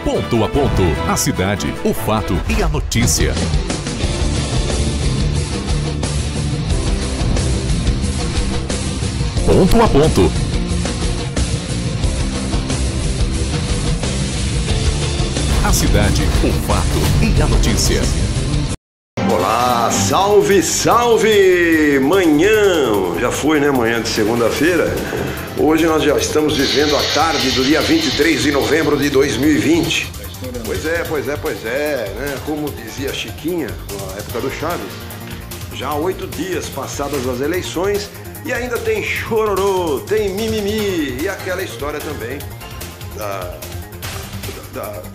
Ponto a ponto. A cidade, o fato e a notícia. Ponto a ponto. A cidade, o fato e a notícia. Olá, salve, salve! Manhã, já foi, né? Manhã de segunda-feira. Hoje nós já estamos vivendo a tarde do dia 23 de novembro de 2020. Pois é, né? Como dizia Chiquinha, na época do Chaves, já há 8 dias passadas as eleições e ainda tem chororô, tem mimimi e aquela história também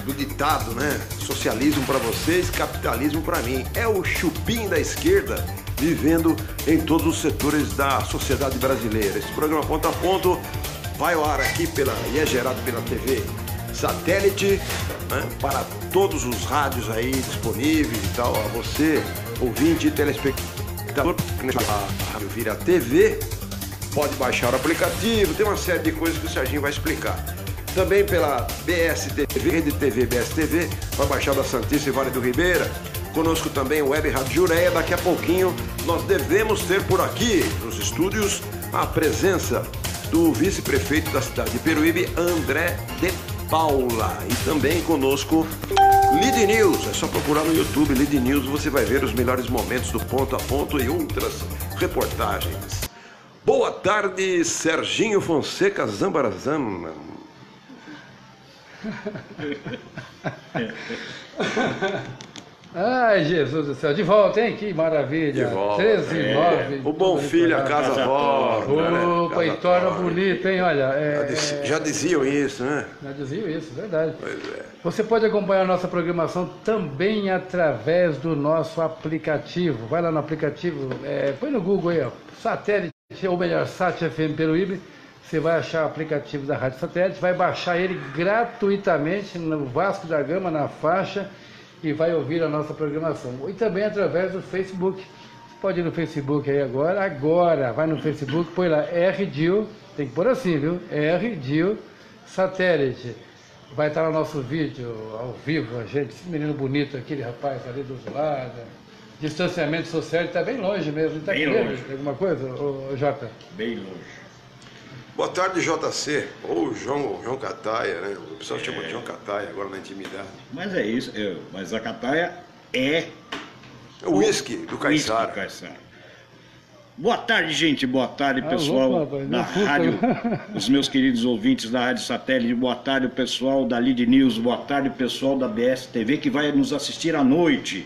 do ditado, né? Socialismo para vocês, capitalismo para mim. É o chupim da esquerda vivendo em todos os setores da sociedade brasileira. Esse programa Ponto a Ponto vai ao ar aqui e é gerado pela TV Satélite, né? Para todos os rádios aí disponíveis e tal. A você, ouvinte e telespectador, a rádio vira TV, pode baixar o aplicativo, tem uma série de coisas que o Serginho vai explicar. Também pela BSTV, Rede TV BSTV, vai baixar da Santista e Vale do Ribeira. Conosco também o Web Rádio Jureia. Daqui a pouquinho nós devemos ter por aqui, nos estúdios, a presença do vice-prefeito da cidade de Peruíbe, André de Paula. E também conosco Lead News. É só procurar no YouTube Lead News, você vai ver os melhores momentos do Ponto a Ponto e outras reportagens. Boa tarde, Serginho Fonseca Zambarazam. Ai, Jesus do céu, de volta, hein? Que maravilha. De volta. 13 e 9. O bom filho, a casa volta. Opa, e torna bonito, hein? Olha. Já diziam isso, né? Já diziam isso, verdade. Pois é. Você pode acompanhar a nossa programação também através do nosso aplicativo. Vai lá no aplicativo, põe no Google aí, ó, Satélite, ou melhor, Sat FM Peruíbe. Você vai achar o aplicativo da Rádio Satélite, vai baixar ele gratuitamente no Vasco da Gama, na faixa, e vai ouvir a nossa programação. E também através do Facebook. Você pode ir no Facebook aí agora, vai no Facebook, põe lá RDIO, tem que pôr assim, viu? RDIO Satélite. Vai estar no nosso vídeo, ao vivo, a gente, esse menino bonito, aquele rapaz ali dos lados. Distanciamento social, está bem longe mesmo. Está aqui longe. Alguma coisa, Jota? Bem longe. Boa tarde, JC, ou João Cataia, né? O pessoal chama de João Cataia agora na intimidade. Mas é isso, mas a Cataia é o uísque do Caiçara. Boa tarde, gente, boa tarde, pessoal louco, da rádio, os meus queridos ouvintes da Rádio Satélite, boa tarde, o pessoal da Lead News, boa tarde, o pessoal da BSTV que vai nos assistir à noite.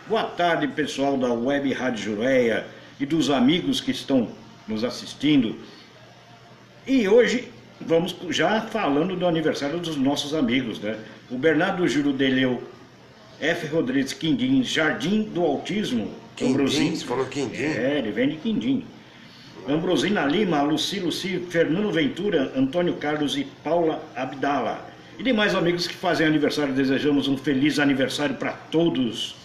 Boa tarde, pessoal da Web Rádio Jureia e dos amigos que estão nos assistindo. E hoje vamos já falando do aniversário dos nossos amigos, né? O Bernardo Júlio Deleu, F. Rodrigues Quindim, Jardim do Autismo. Quindim, você falou Quindim? Ele vem de Quindim. Ambrosina Lima, Luci, Fernando Ventura, Antônio Carlos e Paula Abdala. E demais amigos que fazem aniversário, desejamos um feliz aniversário para todos.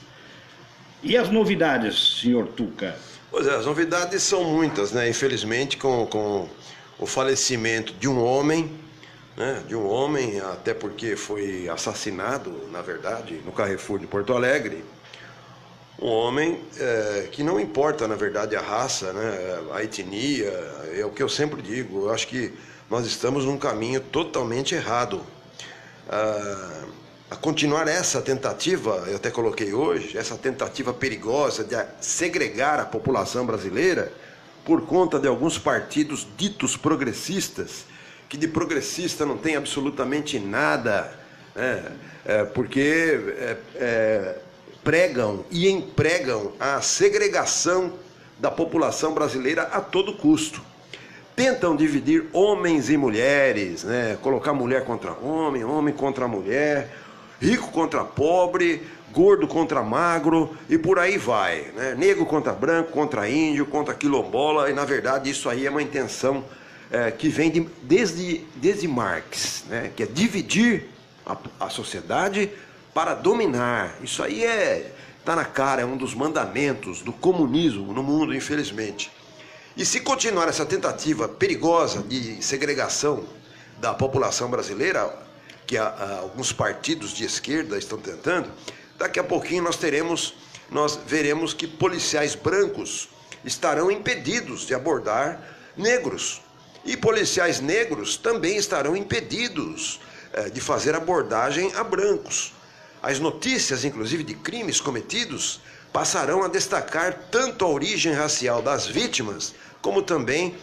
E as novidades, senhor Tuca? Pois é, as novidades são muitas, né? Infelizmente, com o falecimento de um homem, né? Até porque foi assassinado, na verdade, no Carrefour de Porto Alegre. Um homem que não importa, na verdade, a raça, né? A etnia, é o que eu sempre digo. Eu acho que nós estamos num caminho totalmente errado. A continuar essa tentativa, eu até coloquei hoje, essa tentativa perigosa de segregar a população brasileira por conta de alguns partidos ditos progressistas, que de progressista não tem absolutamente nada, porque pregam e empregam a segregação da população brasileira a todo custo. Tentam dividir homens e mulheres, né? Colocar mulher contra homem, homem contra mulher, rico contra pobre, gordo contra magro e por aí vai, né? Negro contra branco, contra índio, contra quilombola, e na verdade isso aí é uma intenção que vem desde Marx, né? Que é dividir a sociedade para dominar. Isso aí está na cara, é um dos mandamentos do comunismo no mundo, infelizmente. E se continuar essa tentativa perigosa de segregação da população brasileira, que alguns partidos de esquerda estão tentando, daqui a pouquinho nós veremos que policiais brancos estarão impedidos de abordar negros. E policiais negros também estarão impedidos de fazer abordagem a brancos. As notícias, inclusive, de crimes cometidos passarão a destacar tanto a origem racial das vítimas, como também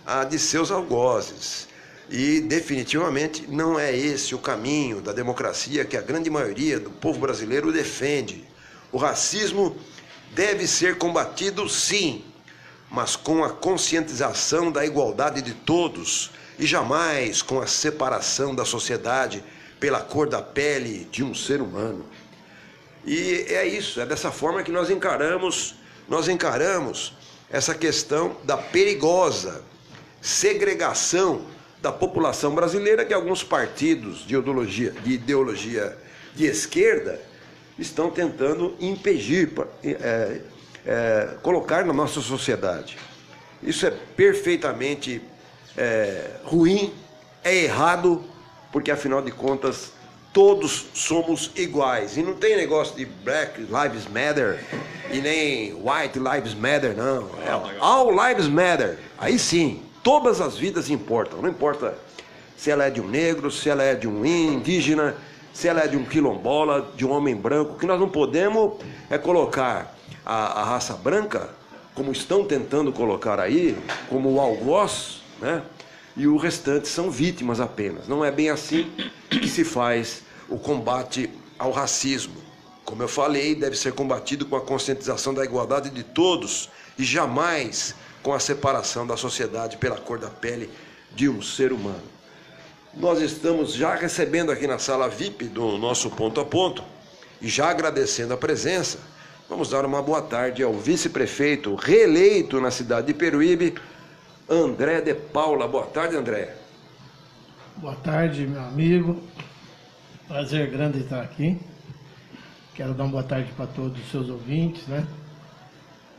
a de seus algozes. E, definitivamente, não é esse o caminho da democracia que a grande maioria do povo brasileiro defende. O racismo deve ser combatido, sim, mas com a conscientização da igualdade de todos e jamais com a separação da sociedade pela cor da pele de um ser humano. E é isso, é dessa forma que nós encaramos essa questão da perigosa segregação da população brasileira que alguns partidos de ideologia de esquerda estão tentando impedir, colocar na nossa sociedade. Isso é perfeitamente ruim, é errado, porque afinal de contas todos somos iguais. E não tem negócio de Black Lives Matter e nem White Lives Matter, não. All Lives Matter. Aí sim, todas as vidas importam. Não importa se ela é de um negro, se ela é de um indígena, se ela é de um quilombola, de um homem branco. O que nós não podemos é colocar a raça branca, como estão tentando colocar aí, como o algoz, né? E o restante são vítimas apenas. Não é bem assim que se faz o combate ao racismo. Como eu falei, deve ser combatido com a conscientização da igualdade de todos e jamais com a separação da sociedade pela cor da pele de um ser humano. Nós estamos já recebendo aqui na sala VIP do nosso Ponto a Ponto e já agradecendo a presença. Vamos dar uma boa tarde ao vice-prefeito reeleito na cidade de Peruíbe, André de Paula. Boa tarde, André. Boa tarde, meu amigo. Prazer grande estar aqui. Quero dar uma boa tarde para todos os seus ouvintes, né?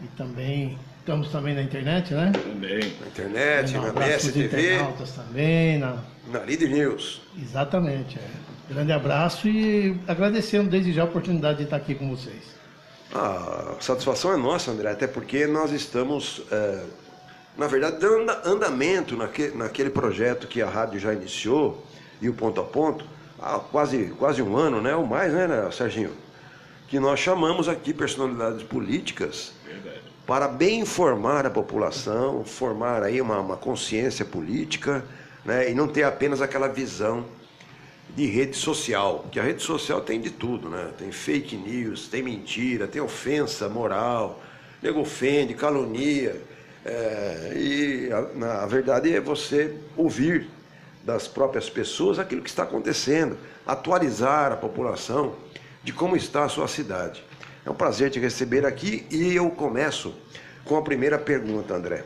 E também, estamos também na internet, né? Também. Na internet, na BSTV. Internautas também, na Líder News. Exatamente. Grande abraço e agradecendo desde já a oportunidade de estar aqui com vocês. A satisfação é nossa, André, até porque nós estamos... na verdade, dando andamento naquele projeto que a rádio já iniciou, e o Ponto a Ponto, há quase um ano, né? Ou mais, né, Serginho? Que nós chamamos aqui personalidades políticas para bem informar a população, formar aí uma consciência política, né? E não ter apenas aquela visão de rede social, que a rede social tem de tudo, né? Tem fake news, tem mentira, tem ofensa moral, nego ofende, calunia. A verdade é você ouvir das próprias pessoas aquilo que está acontecendo, atualizar a população de como está a sua cidade. É um prazer te receber aqui e eu começo com a primeira pergunta, André.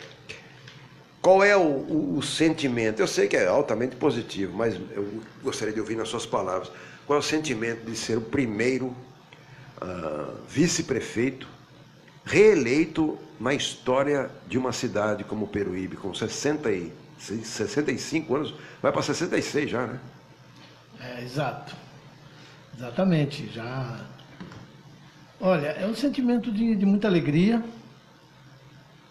Qual é o sentimento? Eu sei que é altamente positivo, mas eu gostaria de ouvir nas suas palavras. Qual é o sentimento de ser o primeiro vice-prefeito reeleito na história de uma cidade como Peruíbe, com 65 anos, vai para 66 já, né? Exato. Exatamente. Já. Olha, é um sentimento de muita alegria,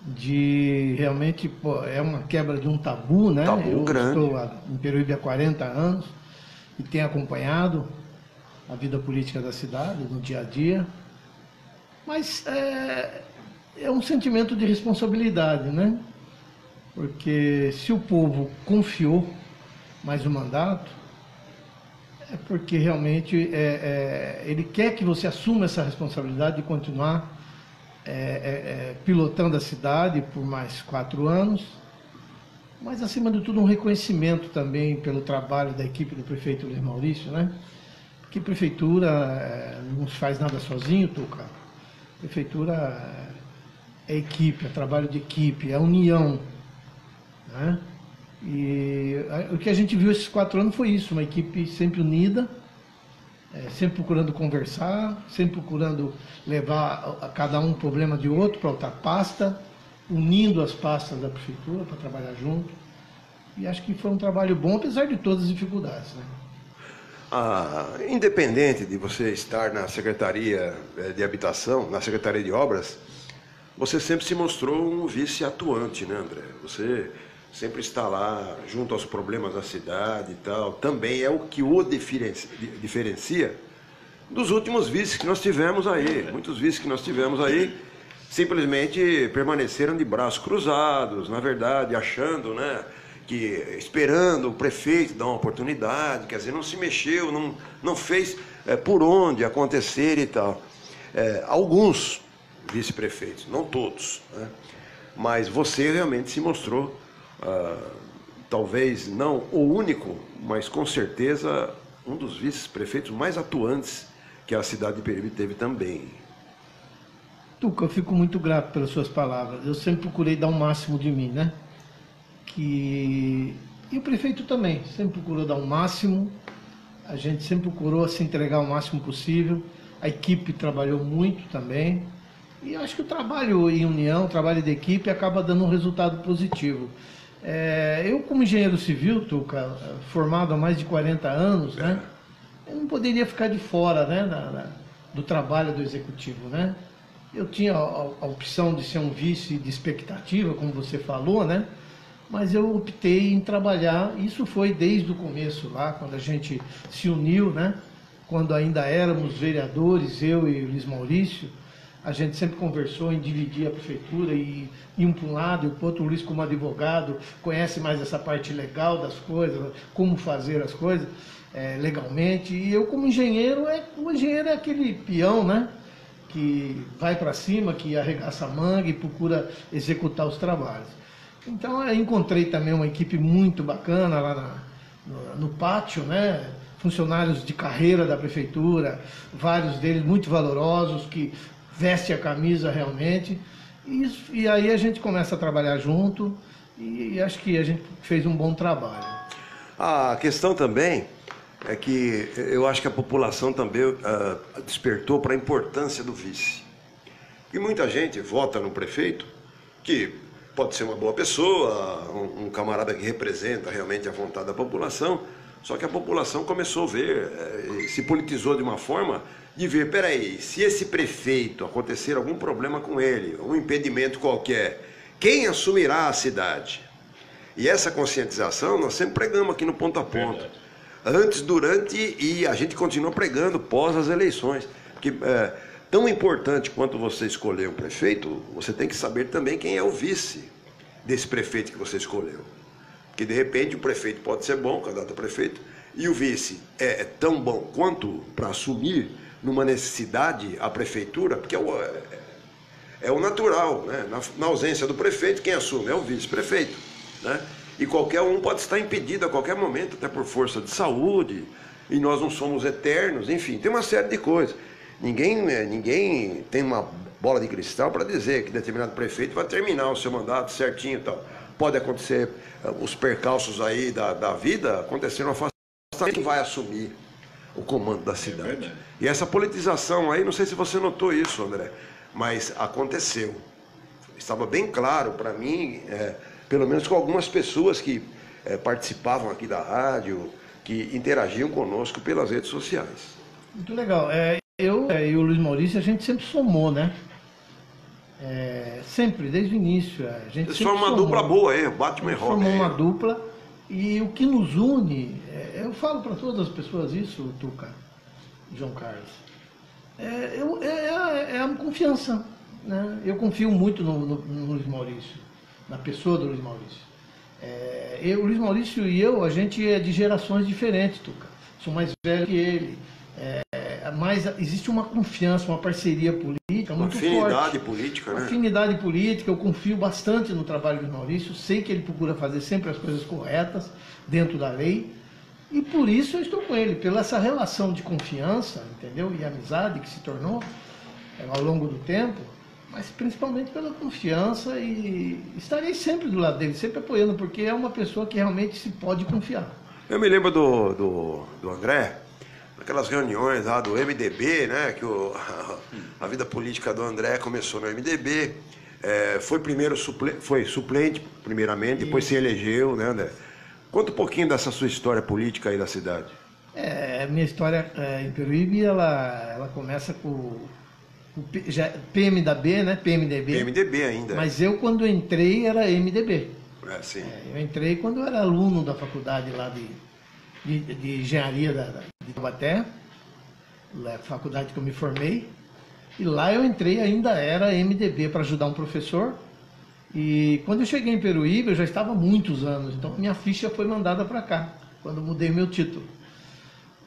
de realmente, é uma quebra de um tabu, né? Tabu grande. Eu estou em Peruíbe há 40 anos e tenho acompanhado a vida política da cidade, no dia a dia. Mas é um sentimento de responsabilidade, né? Porque se o povo confiou mais um mandato, é porque realmente ele quer que você assuma essa responsabilidade de continuar pilotando a cidade por mais 4 anos, mas acima de tudo um reconhecimento também pelo trabalho da equipe do prefeito Luiz Maurício, né? Porque prefeitura não faz nada sozinho, Tuca. Prefeitura é equipe, é trabalho de equipe, é união, né? E o que a gente viu esses 4 anos foi isso, uma equipe sempre unida, sempre procurando conversar, sempre procurando levar a cada um problema de outro para outra pasta, unindo as pastas da prefeitura para trabalhar junto. E acho que foi um trabalho bom, apesar de todas as dificuldades, né? Independente de você estar na Secretaria de Habitação, na Secretaria de Obras, você sempre se mostrou um vice atuante, né, André? Você sempre está lá junto aos problemas da cidade e tal. Também é o que o diferencia dos últimos vices que nós tivemos aí. Muitos vices que nós tivemos aí simplesmente permaneceram de braços cruzados, na verdade, achando, né, que esperando o prefeito dar uma oportunidade, quer dizer, não se mexeu, não fez por onde acontecer e tal. Alguns vice-prefeitos, não todos, né? Mas você realmente se mostrou, talvez não o único, mas com certeza um dos vice-prefeitos mais atuantes que a cidade de Peruíbe teve também. Tuca, eu fico muito grato pelas suas palavras. Eu sempre procurei dar o máximo de mim, né? E o prefeito também sempre procurou dar o máximo. A gente sempre procurou se entregar o máximo possível. A equipe trabalhou muito também. E acho que o trabalho em união, o trabalho de equipe acaba dando um resultado positivo. Eu, como engenheiro civil, Tuca, formado há mais de 40 anos, né? Eu não poderia ficar de fora, né, do trabalho do executivo, né? Eu tinha a opção de ser um vice de expectativa, como você falou, né? Mas eu optei em trabalhar, isso foi desde o começo lá, quando a gente se uniu, né? Quando ainda éramos vereadores, eu e o Luiz Maurício, a gente sempre conversou em dividir a prefeitura e ir um para um lado e o outro. O Luiz, como advogado, conhece mais essa parte legal das coisas, como fazer as coisas legalmente. E eu, como engenheiro, o engenheiro é aquele peão, né? Que vai para cima, que arregaça a manga e procura executar os trabalhos. Então, eu encontrei também uma equipe muito bacana lá no pátio, né? Funcionários de carreira da prefeitura, vários deles muito valorosos, que vestem a camisa realmente. E aí a gente começa a trabalhar junto e acho que a gente fez um bom trabalho. A questão também é que eu acho que a população também despertou para a importância do vice. E muita gente vota no prefeito, que pode ser uma boa pessoa, um camarada que representa realmente a vontade da população, só que a população começou a ver, se politizou de uma forma de ver, peraí, se esse prefeito acontecer algum problema com ele, um impedimento qualquer, quem assumirá a cidade? E essa conscientização nós sempre pregamos aqui no Ponto a Ponto. Antes, durante e a gente continua pregando pós as eleições. Porque tão importante quanto você escolher um prefeito, você tem que saber também quem é o vice desse prefeito que você escolheu. Porque de repente o prefeito pode ser bom, candidato a prefeito, e o vice é tão bom quanto para assumir numa necessidade a prefeitura, porque é o natural, né? Na ausência do prefeito, quem assume é o vice-prefeito, né? E qualquer um pode estar impedido a qualquer momento, até por força de saúde, e nós não somos eternos, enfim, tem uma série de coisas. Ninguém tem uma bola de cristal para dizer que determinado prefeito vai terminar o seu mandato certinho e tal. Pode acontecer os percalços aí da vida, acontecer no afastamento, quem vai assumir o comando da cidade. E essa politização aí, não sei se você notou isso, André, mas aconteceu. Estava bem claro para mim, pelo menos com algumas pessoas que participavam aqui da rádio, que interagiam conosco pelas redes sociais. Muito legal. Eu e o Luiz Maurício, a gente sempre somou, né? Sempre, desde o início. Eles formam uma dupla boa aí, Batman e Robin. Formou uma dupla. E o que nos une, eu falo para todas as pessoas isso, Tuca, João Carlos, é a confiança, né? Eu confio muito no Luiz Maurício, na pessoa do Luiz Maurício. O Luiz Maurício e eu, a gente é de gerações diferentes, Tuca. Sou mais velho que ele. Mas existe uma confiança, uma parceria política muito forte. Uma afinidade política, né? Uma afinidade política, eu confio bastante no trabalho do Maurício, sei que ele procura fazer sempre as coisas corretas, dentro da lei, e por isso eu estou com ele, pela essa relação de confiança, entendeu? E amizade que se tornou ao longo do tempo, mas principalmente pela confiança, e estarei sempre do lado dele, sempre apoiando, porque é uma pessoa que realmente se pode confiar. Eu me lembro do André, aquelas reuniões lá do MDB, né, que a vida política do André começou no MDB, foi suplente primeiramente, depois se elegeu, né, André? Conta um pouquinho dessa sua história política aí da cidade. Minha história em Peruíbe, ela começa com PMDB, né? PMDB ainda. Mas eu, quando entrei, era MDB. Sim. Eu entrei quando eu era aluno da faculdade lá de engenharia de Taubaté, a faculdade que eu me formei. E lá eu entrei, ainda era MDB, para ajudar um professor. E quando eu cheguei em Peruíbe, eu já estava há muitos anos. Então, minha ficha foi mandada para cá, quando eu mudei meu título.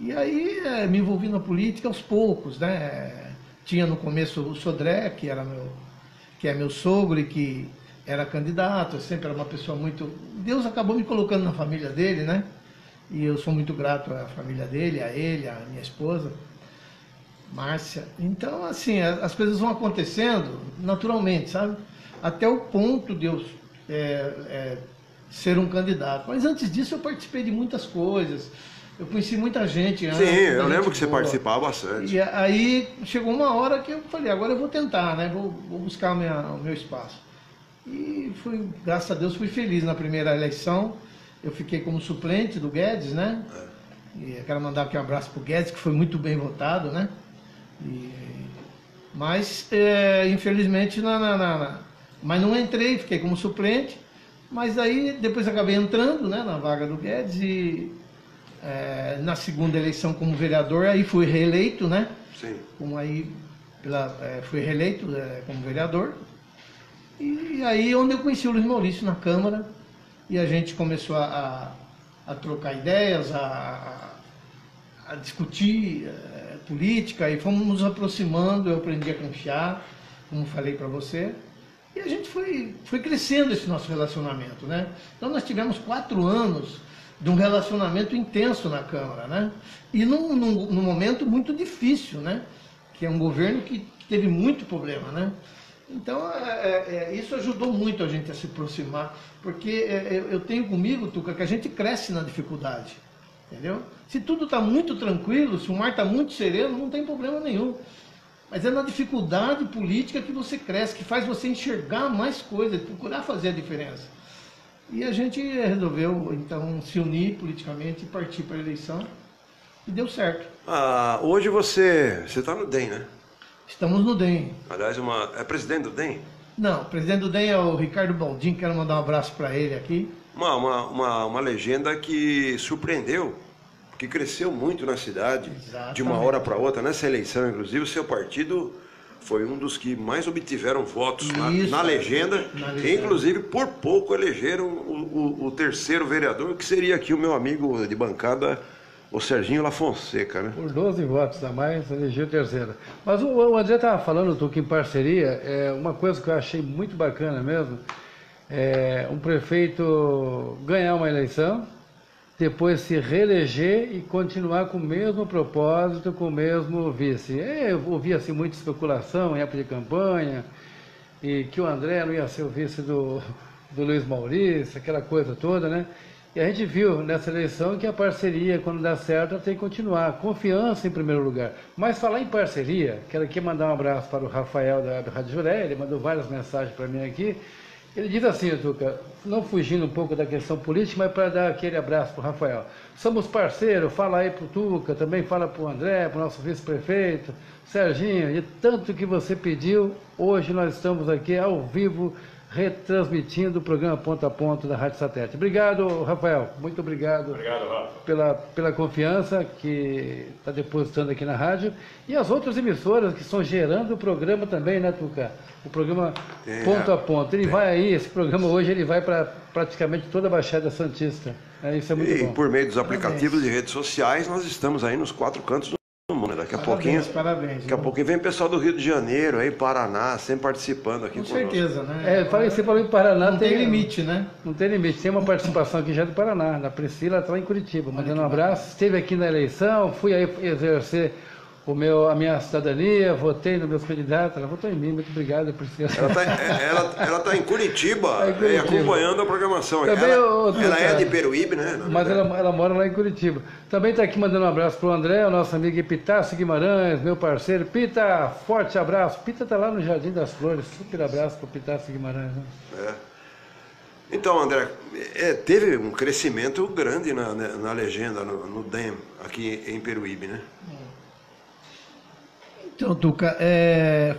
E aí me envolvi na política aos poucos, né? Tinha no começo o Sodré, que é meu sogro e que era candidato, eu sempre era uma pessoa muito... Deus acabou me colocando na família dele, né? E eu sou muito grato à família dele, a ele, a minha esposa, Márcia. Então, assim, as coisas vão acontecendo naturalmente, sabe? Até o ponto de eu ser um candidato. Mas antes disso eu participei de muitas coisas. Eu conheci muita gente. Sim, eu lembro que você participava bastante. E aí chegou uma hora que eu falei, agora eu vou tentar, né? Vou buscar o meu espaço. E graças a Deus, fui feliz na primeira eleição. Eu fiquei como suplente do Guedes, né? E eu quero mandar aqui um abraço pro Guedes, que foi muito bem votado, né? Mas, infelizmente, mas não entrei, fiquei como suplente. Mas aí, depois acabei entrando, né, na vaga do Guedes e... na segunda eleição como vereador, aí fui reeleito, né? Sim. Fui reeleito como vereador. E aí onde eu conheci o Luiz Maurício na Câmara, e a gente começou a trocar ideias, a discutir política, e fomos nos aproximando, eu aprendi a confiar, como falei para você, e a gente foi crescendo esse nosso relacionamento, né? Então nós tivemos 4 anos de um relacionamento intenso na Câmara, né? E num momento muito difícil, né? Que é um governo que teve muito problema, né? Então, isso ajudou muito a gente a se aproximar, porque eu tenho comigo, Tuca, que a gente cresce na dificuldade, entendeu? Se tudo está muito tranquilo, se o mar está muito sereno, não tem problema nenhum. Mas é na dificuldade política que você cresce, que faz você enxergar mais coisas, procurar fazer a diferença. E a gente resolveu, então, se unir politicamente e partir para a eleição. E deu certo. Hoje você está no DEM, né? Estamos no DEM. Aliás, é presidente do DEM? Não, o presidente do DEM é o Ricardo Baldin, quero mandar um abraço para ele aqui. Uma legenda que surpreendeu, que cresceu muito na cidade. Exatamente. De uma hora para outra. Nessa eleição, inclusive, o seu partido foi um dos que mais obtiveram votos na legenda, e inclusive por pouco elegeram o terceiro vereador, que seria aqui o meu amigo de bancada, o Serginho Lafonseca, né? Por 12 votos a mais, elegeu o terceiro. Mas o André estava falando, Tuca, em parceria, uma coisa que eu achei muito bacana mesmo, um prefeito ganhar uma eleição, depois se reeleger e continuar com o mesmo propósito, com o mesmo vice. Eu ouvi assim, muita especulação em época de campanha, e que o André não ia ser o vice do Luiz Maurício, aquela coisa toda, né? E a gente viu nessa eleição que a parceria, quando dá certo, ela tem que continuar. Confiança em primeiro lugar. Mas falar em parceria, quero aqui mandar um abraço para o Rafael da Rádio Juré, ele mandou várias mensagens para mim aqui. Ele diz assim, Tuca, não fugindo um pouco da questão política, mas para dar aquele abraço para o Rafael. Somos parceiros, fala aí para o Tuca, também fala para o André, para o nosso vice-prefeito, Serginho, e tanto que você pediu, hoje nós estamos aqui ao vivo, retransmitindo o programa Ponto a Ponto da Rádio Satélite. Obrigado, Rafael, muito obrigado, Rafa, pela confiança que está depositando aqui na rádio, e as outras emissoras que estão gerando o programa também, né, Tuca? O programa Ponto a Ponto. Ele vai aí, esse programa hoje, ele vai para praticamente toda a Baixada Santista. Isso é muito bom. E por meio dos aplicativos de redes sociais, nós estamos aí nos 4 cantos do mundo. Daqui a pouquinho vem pessoal do Rio de Janeiro, aí, Paraná, sempre participando aqui conosco. Com certeza, né? Você falou em Paraná. Não tem limite, né? Não tem limite. Tem uma participação aqui já do Paraná, da Priscila, está lá em Curitiba. Mandando um abraço. Esteve aqui na eleição, fui aí exercer a minha cidadania, votei nos meus candidatos, ela votou em mim, muito obrigado, Priscila. Ela tá em Curitiba, acompanhando a programação. Também ela é de Peruíbe, né? Mas ela mora lá em Curitiba. Também está aqui mandando um abraço para o André, o nosso amigo Epitácio Guimarães, meu parceiro. Pita, forte abraço. Pita está lá no Jardim das Flores, super abraço para o Epitácio Guimarães. Né? Então, André, teve um crescimento grande na legenda, no DEM, aqui em Peruíbe, né? Então, Tuca,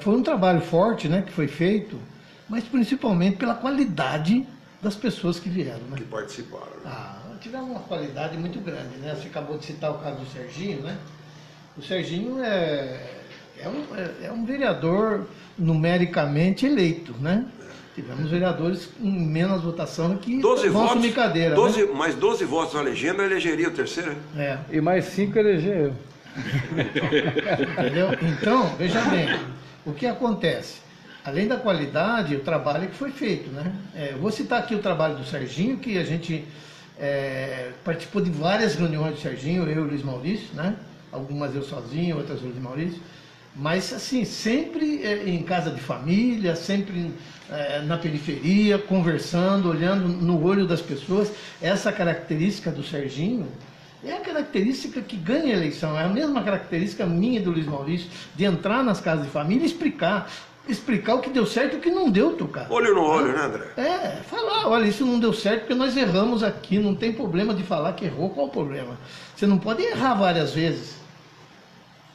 foi um trabalho forte, né, que foi feito, mas principalmente pela qualidade das pessoas que vieram, né? Que participaram. Né? Tiveram uma qualidade muito grande, né? Você acabou de citar o caso do Serginho, né? O Serginho é um vereador numericamente eleito, né? Tivemos vereadores com menos votação que 12 vão assumir cadeira. 12, né? Mais 12 votos na legenda, elegeria o terceiro. E mais 5 eleger eu. Entendeu? Então, veja bem, o que acontece? Além da qualidade, o trabalho que foi feito, né? Eu vou citar aqui o trabalho do Serginho, que a gente participou de várias reuniões do Serginho, eu e o Luiz Maurício, né? Algumas eu sozinho, outras o Luiz Maurício. Mas, assim, sempre em casa de família, sempre na periferia, conversando, olhando no olho das pessoas. Essa característica do Serginho é a característica que ganha a eleição. É a mesma característica minha e do Luiz Maurício, de entrar nas casas de família e explicar o que deu certo e o que não deu, Tuca. Olho no olho, né, André? Falar, olha, isso não deu certo porque nós erramos aqui, não tem problema de falar que errou, qual o problema? Você não pode errar várias vezes.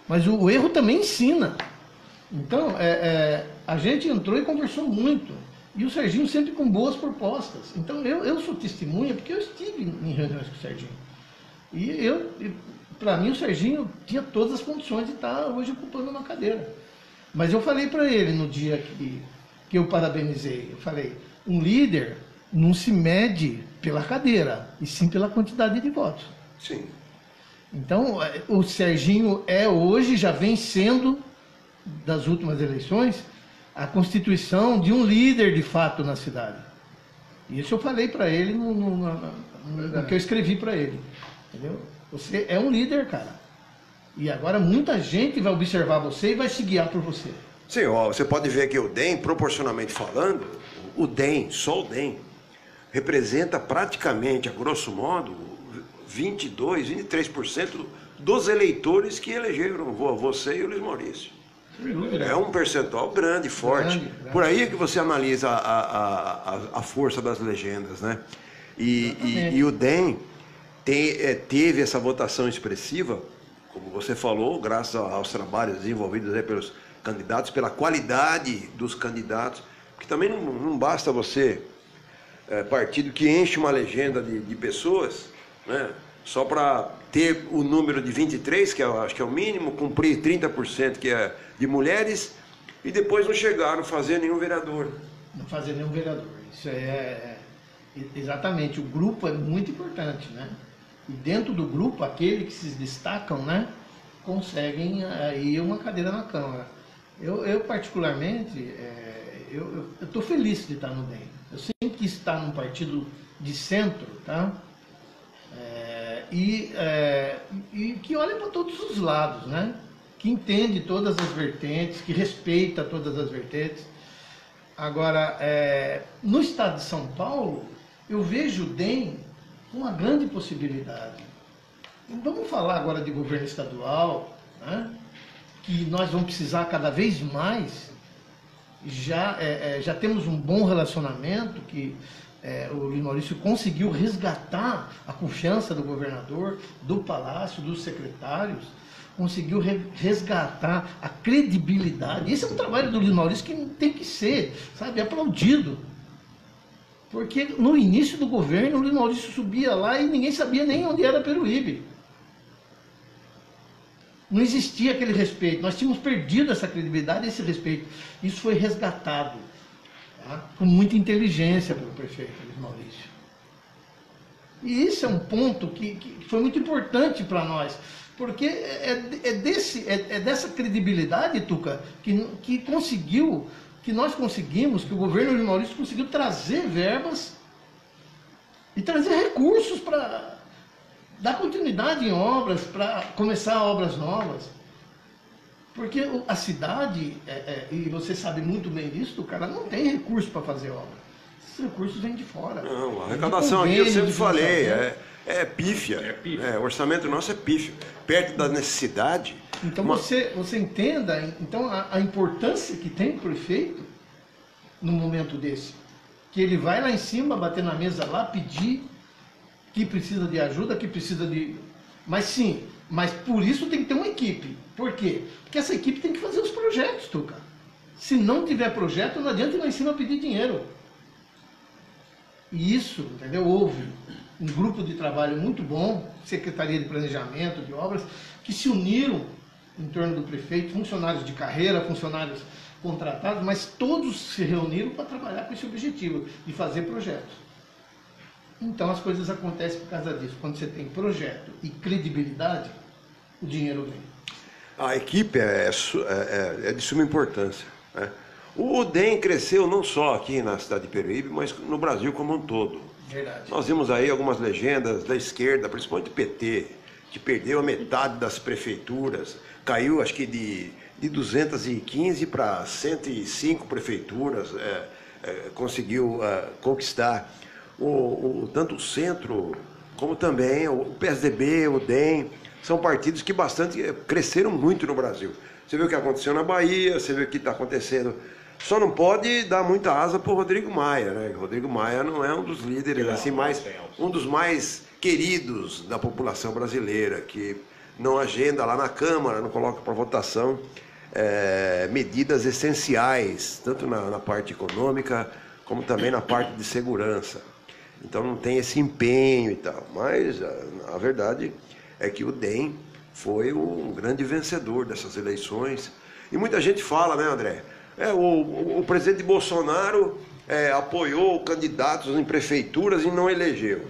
Mas o erro também ensina. Então, a gente entrou e conversou muito. E o Serginho sempre com boas propostas. Então, eu sou testemunha porque eu estive em reuniões com o Serginho. E para mim, o Serginho tinha todas as condições de estar hoje ocupando uma cadeira. Mas eu falei para ele no dia que eu parabenizei, eu falei, um líder não se mede pela cadeira, e sim pela quantidade de votos. Sim. Então, o Serginho hoje, já vem sendo, das últimas eleições, a constituição de um líder de fato na cidade. Isso eu falei para ele no que eu escrevi para ele. Entendeu? Você é um líder, cara. E agora muita gente vai observar você e vai se guiar por você. Sim, você pode ver que o DEM, proporcionalmente falando, só o DEM, representa praticamente, a grosso modo, 22, 23% dos eleitores que elegeram você e o Luiz Maurício. É um percentual grande, forte. Grande. Por aí é que você analisa a força das legendas, né? E o DEM teve essa votação expressiva, como você falou, graças aos trabalhos desenvolvidos aí pelos candidatos, pela qualidade dos candidatos, porque também não basta você, partido que enche uma legenda de pessoas, né, só para ter o número de 23, que acho que é o mínimo, cumprir 30% que é de mulheres, e depois não chegaram a fazer nenhum vereador. Não fazer nenhum vereador, isso exatamente, o grupo é muito importante, né? E dentro do grupo, aqueles que se destacam, né, conseguem aí uma cadeira na Câmara. Eu particularmente, eu estou feliz de estar no DEM. Eu sempre quis estar num partido de centro, tá? E que olha para todos os lados, né? Que entende todas as vertentes, que respeita todas as vertentes. Agora, no estado de São Paulo, eu vejo o DEM uma grande possibilidade. Vamos falar agora de governo estadual, né? Que nós vamos precisar cada vez mais. Já temos um bom relacionamento, que o Luiz Maurício conseguiu resgatar a confiança do governador, do palácio, dos secretários, conseguiu resgatar a credibilidade. Esse é um trabalho do Luiz Maurício que tem que ser, sabe, aplaudido. Porque no início do governo, o Luiz Maurício subia lá e ninguém sabia nem onde era Peruíbe. Não existia aquele respeito. Nós tínhamos perdido essa credibilidade e esse respeito. Isso foi resgatado, tá? Com muita inteligência pelo prefeito Luiz Maurício. E isso é um ponto que foi muito importante para nós. Porque dessa credibilidade, Tuca, que nós conseguimos, que o governo de Maurício conseguiu trazer verbas e trazer recursos para dar continuidade em obras, para começar obras novas. Porque a cidade, e você sabe muito bem disso, cara, não tem recurso para fazer obra. Esses recursos vêm de fora. Não, a arrecadação aqui, eu sempre falei, pífia. O orçamento nosso é pífio. Perto da necessidade. Então você entenda então, a importância que tem o prefeito num momento desse. que ele vai lá em cima, bater na mesa lá, pedir que precisa de ajuda, que precisa de... Mas sim, mas por isso tem que ter uma equipe. Por quê? Porque essa equipe tem que fazer os projetos, Tuca. Se não tiver projeto, não adianta ir lá em cima pedir dinheiro. E isso, entendeu? Houve um grupo de trabalho muito bom, Secretaria de Planejamento, de Obras, que se uniram em torno do prefeito, funcionários de carreira, funcionários contratados, mas todos se reuniram para trabalhar com esse objetivo, de fazer projetos. Então as coisas acontecem por causa disso. Quando você tem projeto e credibilidade, o dinheiro vem. A equipe é de suma importância, né? O DEM cresceu não só aqui na cidade de Peruíbe, mas no Brasil como um todo. Verdade. Nós vimos aí algumas legendas da esquerda, principalmente do PT, que perdeu a metade das prefeituras, caiu acho que de 215 para 105 prefeituras, conseguiu conquistar tanto o centro como também o PSDB, o DEM, são partidos que cresceram muito no Brasil. Você vê o que aconteceu na Bahia, você vê o que está acontecendo. Só não pode dar muita asa para o Rodrigo Maia, né? O Rodrigo Maia não é um dos líderes, assim, um dos mais queridos da população brasileira, que não agenda lá na Câmara, não coloca para votação medidas essenciais, tanto na parte econômica, como também na parte de segurança. Então não tem esse empenho e tal. Mas a verdade é que o DEM foi um grande vencedor dessas eleições. E muita gente fala, né, André? O presidente Bolsonaro apoiou candidatos em prefeituras e não elegeu.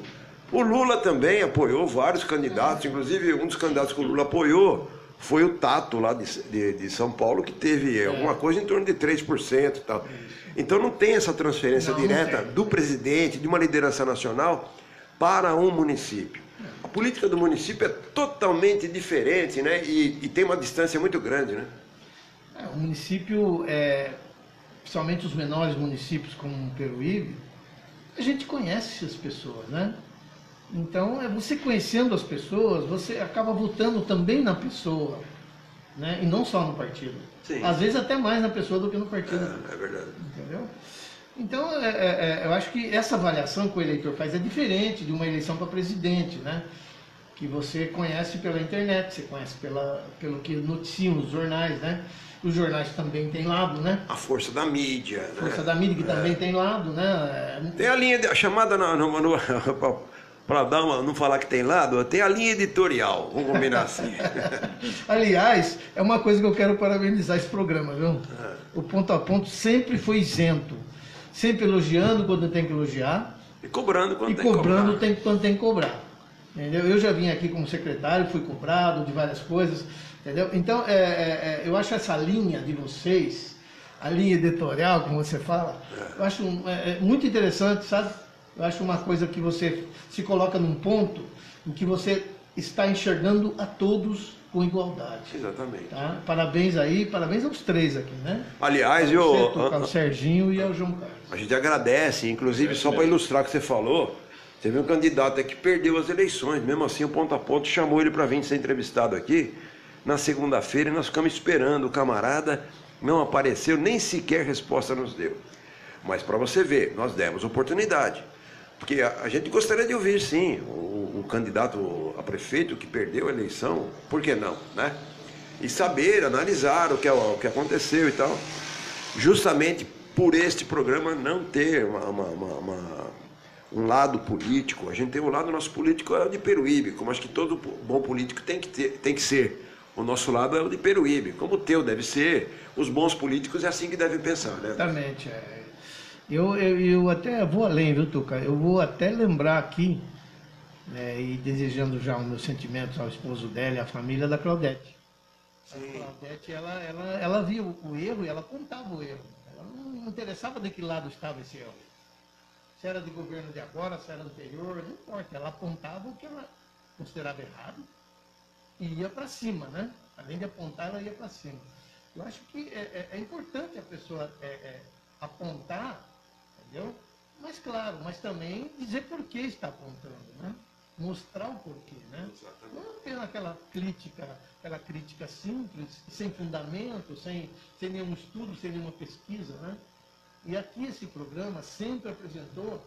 O Lula também apoiou vários candidatos, inclusive um dos candidatos que o Lula apoiou foi o Tato, lá de São Paulo, que teve alguma coisa em torno de 3% e tal. Então não tem essa transferência direta do presidente, de uma liderança nacional, para um município. A política do município é totalmente diferente, né? E tem uma distância muito grande, né? O município, principalmente os menores municípios como Peruíbe, a gente conhece as pessoas, né? Então, você conhecendo as pessoas, você acaba votando também na pessoa, né? E não só no partido. Sim. Às vezes até mais na pessoa do que no partido. É verdade. Entendeu? Então, eu acho que essa avaliação que o eleitor faz é diferente de uma eleição para presidente, né? Que você conhece pela internet, você conhece pelo que noticiam os jornais, né? Os jornais também têm lado, né? A força da mídia, A força da mídia que também tem lado, né? Tem a linha chamada para não falar que tem lado, tem a linha editorial, vamos combinar assim. Aliás, é uma coisa que eu quero parabenizar esse programa, viu? O Ponto a Ponto sempre foi isento, sempre elogiando quando tem que elogiar E cobrando quando e tem que cobrar. cobrando quando tem que cobrar. Entendeu? Eu já vim aqui como secretário, fui cobrado de várias coisas, entendeu? Então, eu acho essa linha de vocês, a linha editorial, como você fala, eu acho muito interessante, sabe? Eu acho uma coisa que você se coloca num ponto em que você está enxergando a todos com igualdade. Exatamente. Tá? Parabéns aí, parabéns aos três aqui, né? Aliás, ao Serginho e ao João Carlos. a gente agradece, inclusive só para ilustrar o que você falou, teve um candidato que perdeu as eleições, mesmo assim o Ponto a Ponto chamou ele para vir ser entrevistado aqui na segunda-feira e nós ficamos esperando, o camarada não apareceu, nem sequer resposta nos deu. Mas para você ver, nós demos oportunidade. Porque a gente gostaria de ouvir, sim, o candidato a prefeito que perdeu a eleição, por que não, né? E saber, analisar o que aconteceu e tal. Justamente por este programa não ter um lado político. A gente tem um lado nosso político é o de Peruíbe, como acho que todo bom político tem que ser. O nosso lado é o de Peruíbe, como o teu deve ser. Os bons políticos é assim que devem pensar, né? Exatamente, Eu até vou além, viu, Tuca? Eu vou até lembrar aqui, e desejando já os meus sentimentos ao esposo dela e à família da Claudete. Sim. A Claudete, ela viu o erro e ela apontava o erro. Ela não interessava de que lado estava esse erro. Se era de governo de agora, se era anterior, não importa. Ela apontava o que ela considerava errado e ia para cima, né? Além de apontar, ela ia para cima. Eu acho que é importante a pessoa apontar, entendeu? Mas claro, mas também dizer por que está apontando, né? Mostrar o porquê, né? Exatamente. Não apenas aquela crítica simples, sem fundamento, sem nenhum estudo, sem nenhuma pesquisa, né? E aqui esse programa sempre apresentou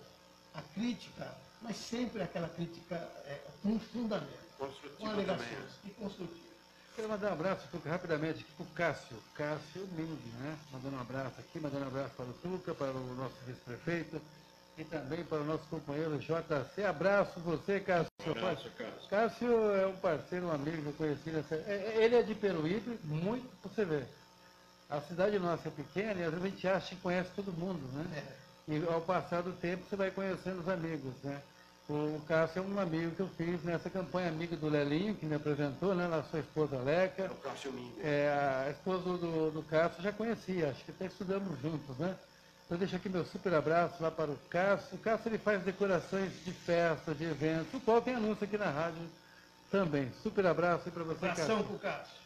a crítica, mas sempre aquela crítica com fundamento, com alegações e construtiva. Quero mandar um abraço rapidamente para o Cássio Ming, né? Mandando um abraço aqui, mandando um abraço para o Tuca, para o nosso vice-prefeito e também para o nosso companheiro JC. Abraço você, Cássio. Abraço, Cássio. Cássio é um parceiro, um amigo que eu conheci. Ele é de Peruíbe, muito, para você ver. A cidade nossa é pequena e às vezes a gente acha que conhece todo mundo, né? E ao passar do tempo você vai conhecendo os amigos, né? O Cássio é um amigo que eu fiz nessa campanha amiga do Lelinho, que me apresentou, né? A sua esposa Leca. É o Cássio Mingo. A esposa do Cássio já conhecia, acho que até estudamos juntos, né? Eu deixo aqui meu super abraço lá para o Cássio. O Cássio ele faz decorações de festa, de eventos, o qual tem anúncio aqui na rádio também. Super abraço aí para você, Cássio. Abração para o Cássio.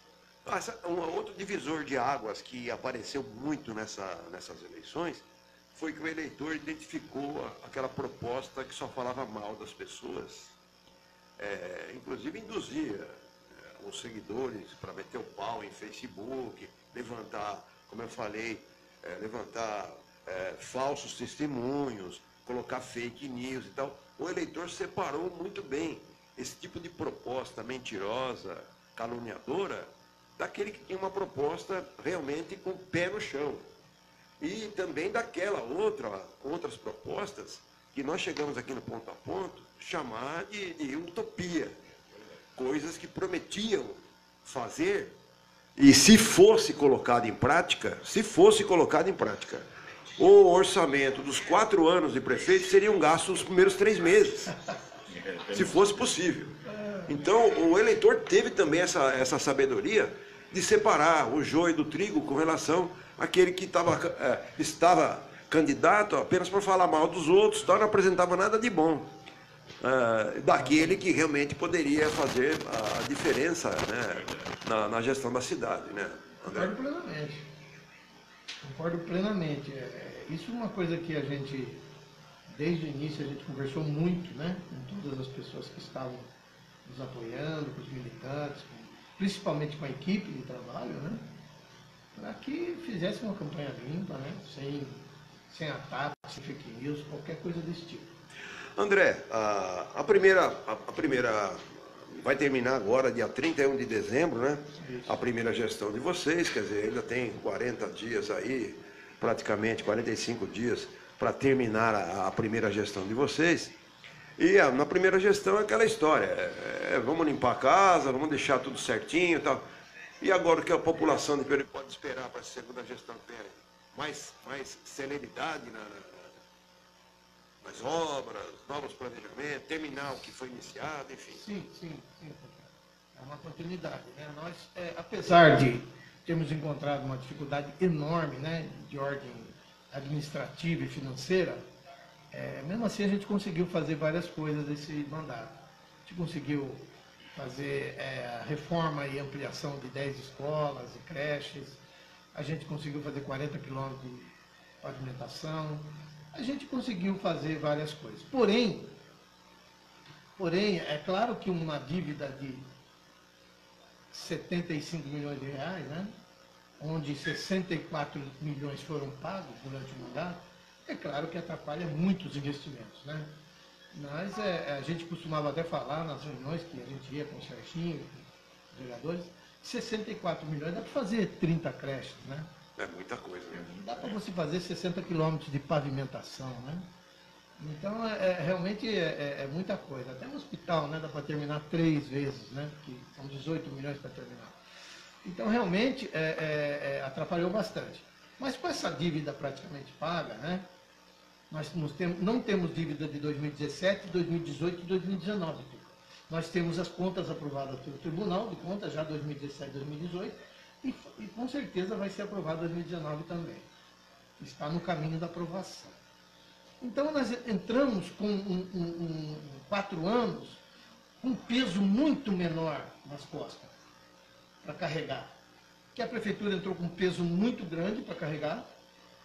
Um outro divisor de águas que apareceu muito nessas eleições foi que o eleitor identificou aquela proposta que só falava mal das pessoas, inclusive induzia os seguidores para meter o pau em Facebook, levantar, como eu falei, levantar falsos testemunhos, colocar fake news e tal. O eleitor separou muito bem esse tipo de proposta mentirosa, caluniadora, daquele que tinha uma proposta realmente com o pé no chão. E também daquela outras propostas que nós chegamos aqui no Ponto a Ponto chamar de utopia. Coisas que prometiam fazer e se fosse colocado em prática, o orçamento dos 4 anos de prefeito seriam gastos nos primeiros 3 meses, se fosse possível. Então, o eleitor teve também essa sabedoria de separar o joio do trigo com relação àquele que estava candidato apenas para falar mal dos outros, não apresentava nada de bom, daquele que realmente poderia fazer a diferença, né, na gestão da cidade. Né, André? Concordo plenamente. Isso é uma coisa que a gente, desde o início, a gente conversou muito, né, com todas as pessoas que estavam nos apoiando, com os militantes, principalmente com a equipe de trabalho, né, para que fizesse uma campanha limpa, né, sem ataques, sem fake news, qualquer coisa desse tipo. André, a primeira vai terminar agora, dia 31 de dezembro, né? Isso. A primeira gestão de vocês, quer dizer, ainda tem 40 dias aí, praticamente 45 dias, para terminar a primeira gestão de vocês. E na primeira gestão é aquela história, vamos limpar a casa, vamos deixar tudo certinho e tal. E agora o que a população de Peruíbe pode esperar para a segunda gestão que vem aí? Mais celeridade nas obras, novos planejamentos, terminar o que foi iniciado, enfim. Sim. É uma continuidade, né? Nós, apesar de termos encontrado uma dificuldade enorme, né, de ordem administrativa e financeira, mesmo assim a gente conseguiu fazer várias coisas nesse mandato. A gente conseguiu fazer a reforma e ampliação de 10 escolas e creches, a gente conseguiu fazer 40 quilômetros de pavimentação, a gente conseguiu fazer várias coisas. Porém, é claro que uma dívida de 75 milhões de reais, né, onde 64 milhões foram pagos durante o mandato, é claro que atrapalha muito os investimentos, né? Mas a gente costumava até falar nas reuniões que a gente ia com o Serginho, com os vereadores, 64 milhões dá para fazer 30 creches, né? É muita coisa, né? Dá para você fazer 60 quilômetros de pavimentação, né? Então, realmente é muita coisa. Até o hospital, né, dá para terminar 3 vezes, né? Que são 18 milhões para terminar. Então, realmente, atrapalhou bastante. Mas com essa dívida praticamente paga, né? Nós não temos dívida de 2017, 2018 e 2019. Nós temos as contas aprovadas pelo Tribunal de Contas, já 2017 e 2018, e com certeza vai ser aprovado 2019 também. Está no caminho da aprovação. Então nós entramos com 4 anos com um peso muito menor nas costas para carregar. Que a Prefeitura entrou com um peso muito grande para carregar,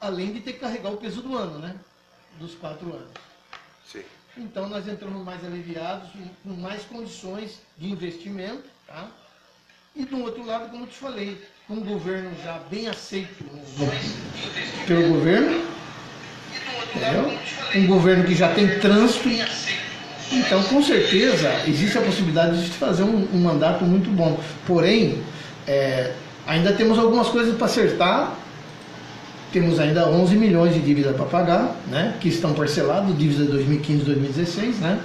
além de ter que carregar o peso do ano, né? Dos 4 anos. Sim. Então nós entramos mais aliviados, com mais condições de investimento, tá? E do outro lado, como eu te falei, com um governo já bem aceito pelo governo, entendeu? Um governo que já tem trânsito. Então, com certeza, existe a possibilidade de fazer um mandato muito bom. Porém, ainda temos algumas coisas para acertar. Temos ainda 11 milhões de dívida para pagar, né, que estão parcelados, dívida 2015-2016, né?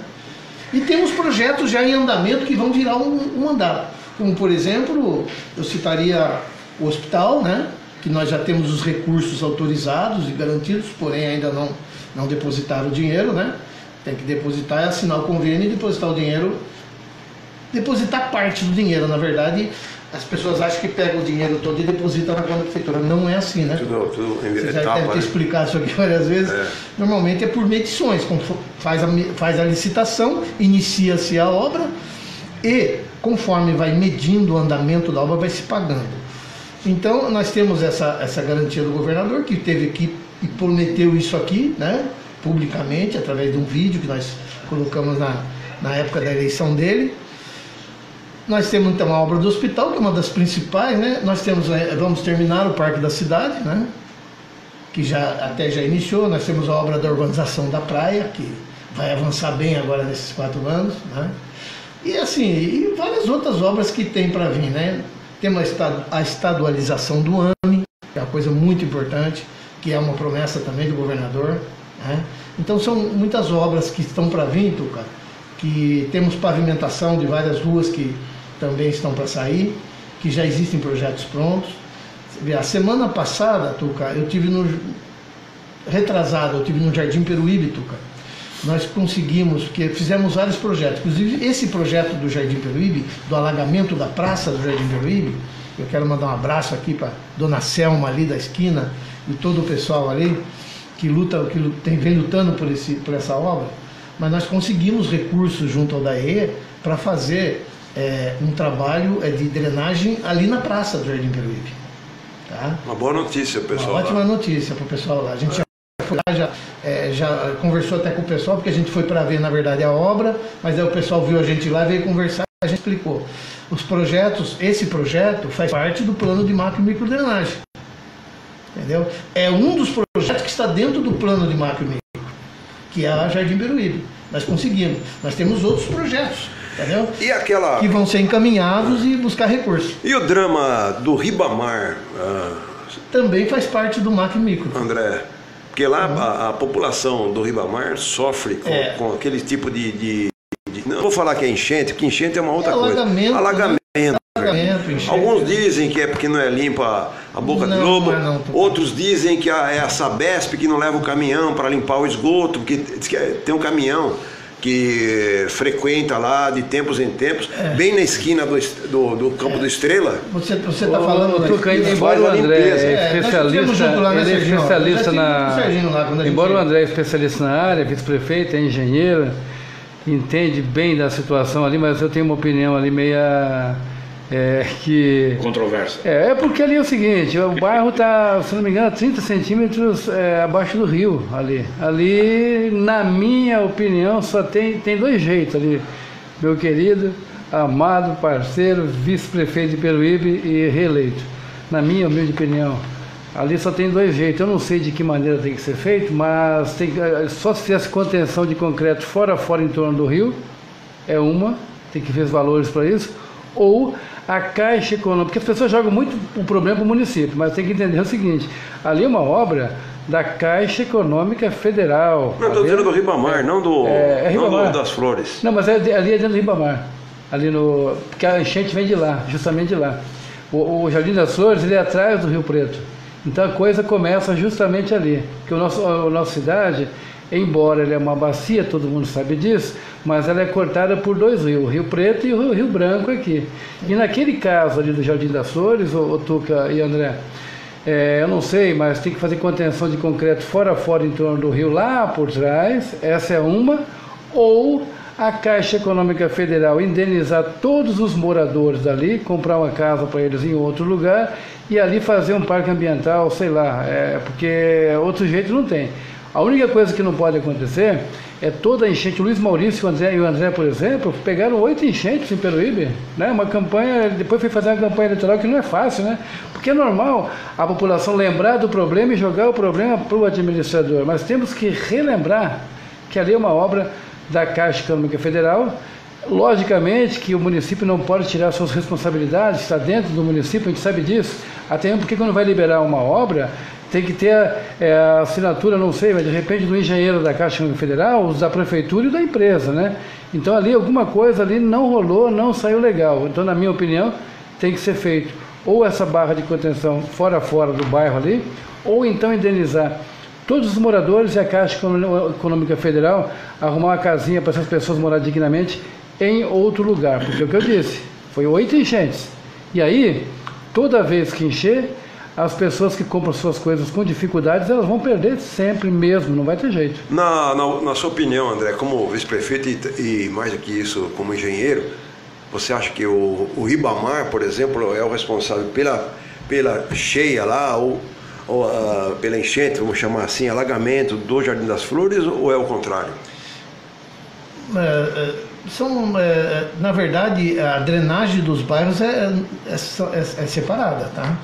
E temos projetos já em andamento que vão virar um mandato. Como, por exemplo, eu citaria o hospital, né, que nós já temos os recursos autorizados e garantidos, porém ainda não depositaram o dinheiro, né? Tem que depositar, assinar o convênio e depositar o dinheiro. Depositar parte do dinheiro, na verdade, as pessoas acham que pegam o dinheiro todo e depositam na conta da prefeitura. Não é assim, né? Tudo em Você já etapa, deve ter né? explicado isso aqui várias vezes. Normalmente é por medições, faz a licitação, inicia-se a obra e conforme vai medindo o andamento da obra, vai se pagando. Então nós temos essa garantia do governador, que teve aqui e prometeu isso aqui, né, publicamente, através de um vídeo que nós colocamos na época da eleição dele. Nós temos então a obra do hospital, que é uma das principais, né? Nós vamos terminar o Parque da Cidade, né, que já iniciou. Nós temos a obra da urbanização da praia, que vai avançar bem agora nesses 4 anos, né? E assim, e várias outras obras que tem para vir, né? Temos a estadualização do AME, que é uma coisa muito importante, que é uma promessa também do governador, né? Então são muitas obras que estão para vir, Tuca, que temos pavimentação de várias ruas que também estão para sair, que já existem projetos prontos. A semana passada, Tuca, eu tive no Jardim Peruíbe, Tuca. Nós conseguimos, porque fizemos vários projetos, inclusive esse projeto do Jardim Peruíbe, do alagamento da praça do Jardim Peruíbe. Eu quero mandar um abraço aqui para Dona Selma ali da esquina e todo o pessoal ali que vem lutando por essa obra. Mas nós conseguimos recursos junto ao DAE para fazer um trabalho de drenagem ali na praça do Jardim Peruíbe. Tá? Uma boa notícia, pessoal. Uma ótima notícia para o pessoal lá. A gente já conversou até com o pessoal, porque a gente foi para ver, na verdade, a obra, mas aí o pessoal viu a gente lá, veio conversar, a gente explicou. Os projetos, esse projeto faz parte do plano de macro e microdrenagem. Entendeu? É um dos projetos que está dentro do plano de macro e micro, que é a Jardim Peruíbe. Nós conseguimos. Nós temos outros projetos, entendeu? E aquela... que vão ser encaminhados e buscar recursos. E o drama do Ribamar? Também faz parte do macro e micro. André, porque lá a população do Ribamar sofre com aquele tipo de... Não vou falar que é enchente, porque enchente é uma outra coisa. Alagamento. Enchente. Alguns dizem que é porque não é limpa a boca do lobo, outros dizem que é a Sabesp que não leva o caminhão para limpar o esgoto, porque diz que tem um caminhão que frequenta lá de tempos em tempos, bem na esquina do Campo do Estrela. Você está falando... Embora o André é especialista embora o André é especialista na área, vice-prefeito, é engenheiro, entende bem da situação ali, mas eu tenho uma opinião ali meia... controversa. É porque ali é o seguinte, o bairro está, se não me engano, 30 centímetros abaixo do rio ali. Ali, na minha opinião, só tem 2 jeitos ali, meu querido, amado, parceiro, vice-prefeito de Peruíbe e reeleito. Na minha humilde opinião, ali só tem 2 jeitos. Eu não sei de que maneira tem que ser feito, mas só se fizesse contenção de concreto fora em torno do rio, tem que ver os valores para isso, ou a Caixa Econômica, porque as pessoas jogam muito o problema para o município, mas tem que entender o seguinte, ali é uma obra da Caixa Econômica Federal. Não, estou dizendo do Ribamar, não das Flores. Não, mas ali é dentro do Ribamar, porque a enchente vem de lá, justamente de lá. O Jardim das Flores, ele é atrás do Rio Preto, então a coisa começa justamente ali, porque a nossa cidade, embora ela é uma bacia, todo mundo sabe disso, mas ela é cortada por 2 rios, o Rio Preto e o Rio Branco aqui. E naquele caso ali do Jardim das Flores, o Tuca e André, eu não sei, mas tem que fazer contenção de concreto fora em torno do rio lá por trás, essa é uma, ou a Caixa Econômica Federal indenizar todos os moradores dali, comprar uma casa para eles em outro lugar e ali fazer um parque ambiental, sei lá, porque outro jeito não tem. A única coisa que não pode acontecer toda a enchente. O Luiz Maurício e o André, por exemplo, pegaram 8 enchentes em Peruíbe, né? Uma campanha, depois foi fazer uma campanha eleitoral que não é fácil, né? Porque é normal a população lembrar do problema e jogar o problema para o administrador, mas temos que relembrar que ali é uma obra da Caixa Econômica Federal. Logicamente que o município não pode tirar suas responsabilidades, está dentro do município, a gente sabe disso, até mesmo porque quando vai liberar uma obra, tem que ter a assinatura, não sei, mas de repente do engenheiro da Caixa Econômica Federal, da prefeitura e da empresa, né? Então ali alguma coisa ali não rolou, não saiu legal. Então, na minha opinião, tem que ser feito ou essa barra de contenção fora do bairro ali, ou então indenizar todos os moradores e a Caixa Econômica Federal arrumar uma casinha para essas pessoas morar dignamente em outro lugar, porque é o que eu disse, foi 8 enchentes. E aí, toda vez que encher, as pessoas que compram suas coisas com dificuldades, elas vão perder sempre mesmo, não vai ter jeito. Na sua opinião, André, como vice-prefeito e mais do que isso, como engenheiro, você acha que o Ribamar, por exemplo, é o responsável pela cheia lá, ou pela enchente, vamos chamar assim, alagamento do Jardim das Flores, ou é o contrário? Na verdade, a drenagem dos bairros é separada, tá?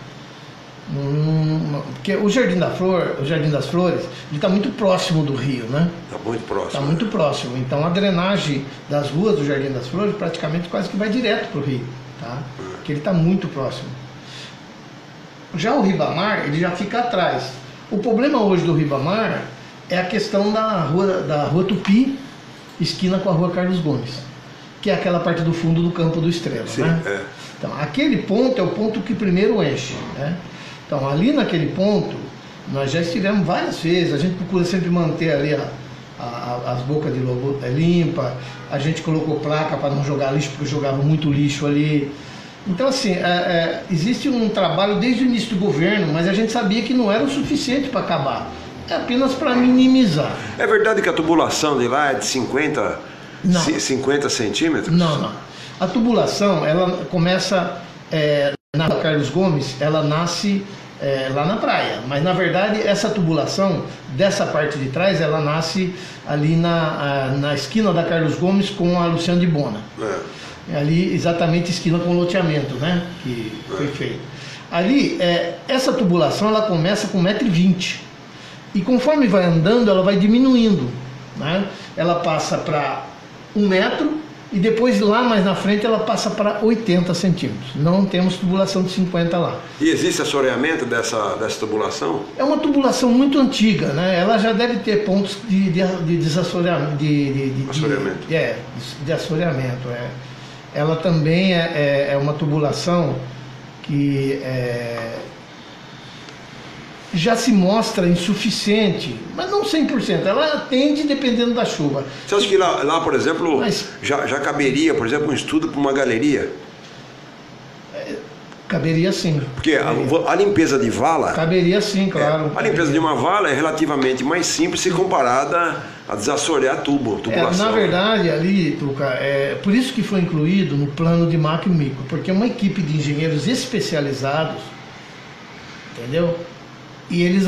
Porque o Jardim das Flores, ele está muito próximo do rio, né? Está muito próximo. Está muito próximo. Então a drenagem das ruas do Jardim das Flores praticamente quase que vai direto para o rio, tá? Porque ele está muito próximo. Já o Ribamar, ele já fica atrás. O problema hoje do Ribamar é a questão da rua Tupi, esquina com a rua Carlos Gomes, que é aquela parte do fundo do Campo do Estrela. Sim, né? É. Então, aquele ponto é o ponto que primeiro enche, né? Então, ali naquele ponto, nós já estivemos várias vezes, a gente procura sempre manter ali as bocas de lobo limpa, a gente colocou placa para não jogar lixo, porque jogava muito lixo ali. Então, assim, existe um trabalho desde o início do governo, mas a gente sabia que não era o suficiente para acabar, é apenas para minimizar. É verdade que a tubulação de lá é de 50 centímetros? Não. A tubulação, ela começa na Carlos Gomes, ela nasce lá na praia, mas na verdade essa tubulação dessa parte de trás, ela nasce ali na esquina da Carlos Gomes com a Luciano de Bona. Ali exatamente esquina com o loteamento, né, que foi feito. Ali, essa tubulação, ela começa com 1,20 m e conforme vai andando, ela vai diminuindo, né? Ela passa para 1 metro e depois lá mais na frente ela passa para 80 centímetros. Não temos tubulação de 50 lá. E existe assoreamento dessa tubulação? É uma tubulação muito antiga, né? Ela já deve ter pontos de desassoreamento. De assoreamento. Ela também é uma tubulação que já se mostra insuficiente, mas não 100%, ela atende dependendo da chuva. Você acha que lá por exemplo, já caberia, por exemplo, um estudo para uma galeria? Caberia sim. Porque a limpeza de vala... Caberia sim, claro. A limpeza de uma vala é relativamente mais simples se comparada a desassorear tubulação. Na verdade, ali, Tuca, por isso que foi incluído no plano de macro e micro, porque é uma equipe de engenheiros especializados, entendeu? E eles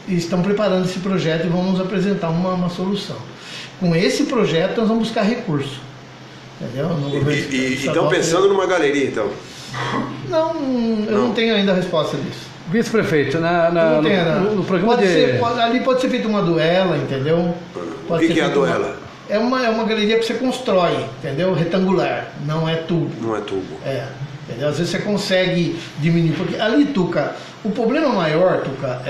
estão preparando esse projeto e vão nos apresentar uma solução. Com esse projeto nós vamos buscar recurso, entendeu? E estão pensando numa galeria, então? Não, eu não tenho ainda a resposta disso. Vice-prefeito, no programa ali pode ser feita uma duela, entendeu? O que é a duela? É uma galeria que você constrói, entendeu? Retangular, não é tubo. Não é tubo. Entendeu? Às vezes você consegue diminuir, porque ali, Tuca, o problema maior, Tuca,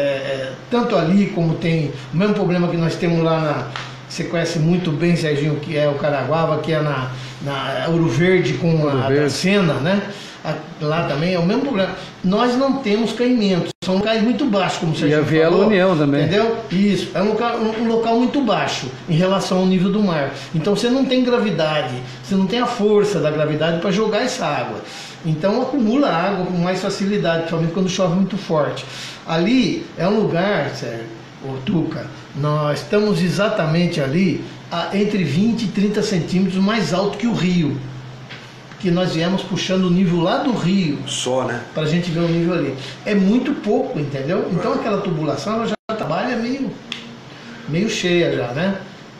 tanto ali como tem o mesmo problema que nós temos lá você conhece muito bem, Serginho, que é o Caraguava, que é na Ouro Verde com a Sena, né? Lá também é o mesmo problema. Nós não temos caimentos, são locais muito baixos, como você já falou. E a Viela União também. Entendeu? Isso, é um local muito baixo em relação ao nível do mar. Então você não tem gravidade, você não tem a força da gravidade para jogar essa água. Então acumula água com mais facilidade, principalmente quando chove muito forte. Ali é um lugar, Sérgio, Tuca, nós estamos exatamente ali entre 20 e 30 centímetros mais alto que o rio. Que nós viemos puxando o nível lá do rio. Só, né? Pra gente ver o nível ali. É muito pouco, entendeu? Então aquela tubulação ela já trabalha meio cheia já, né?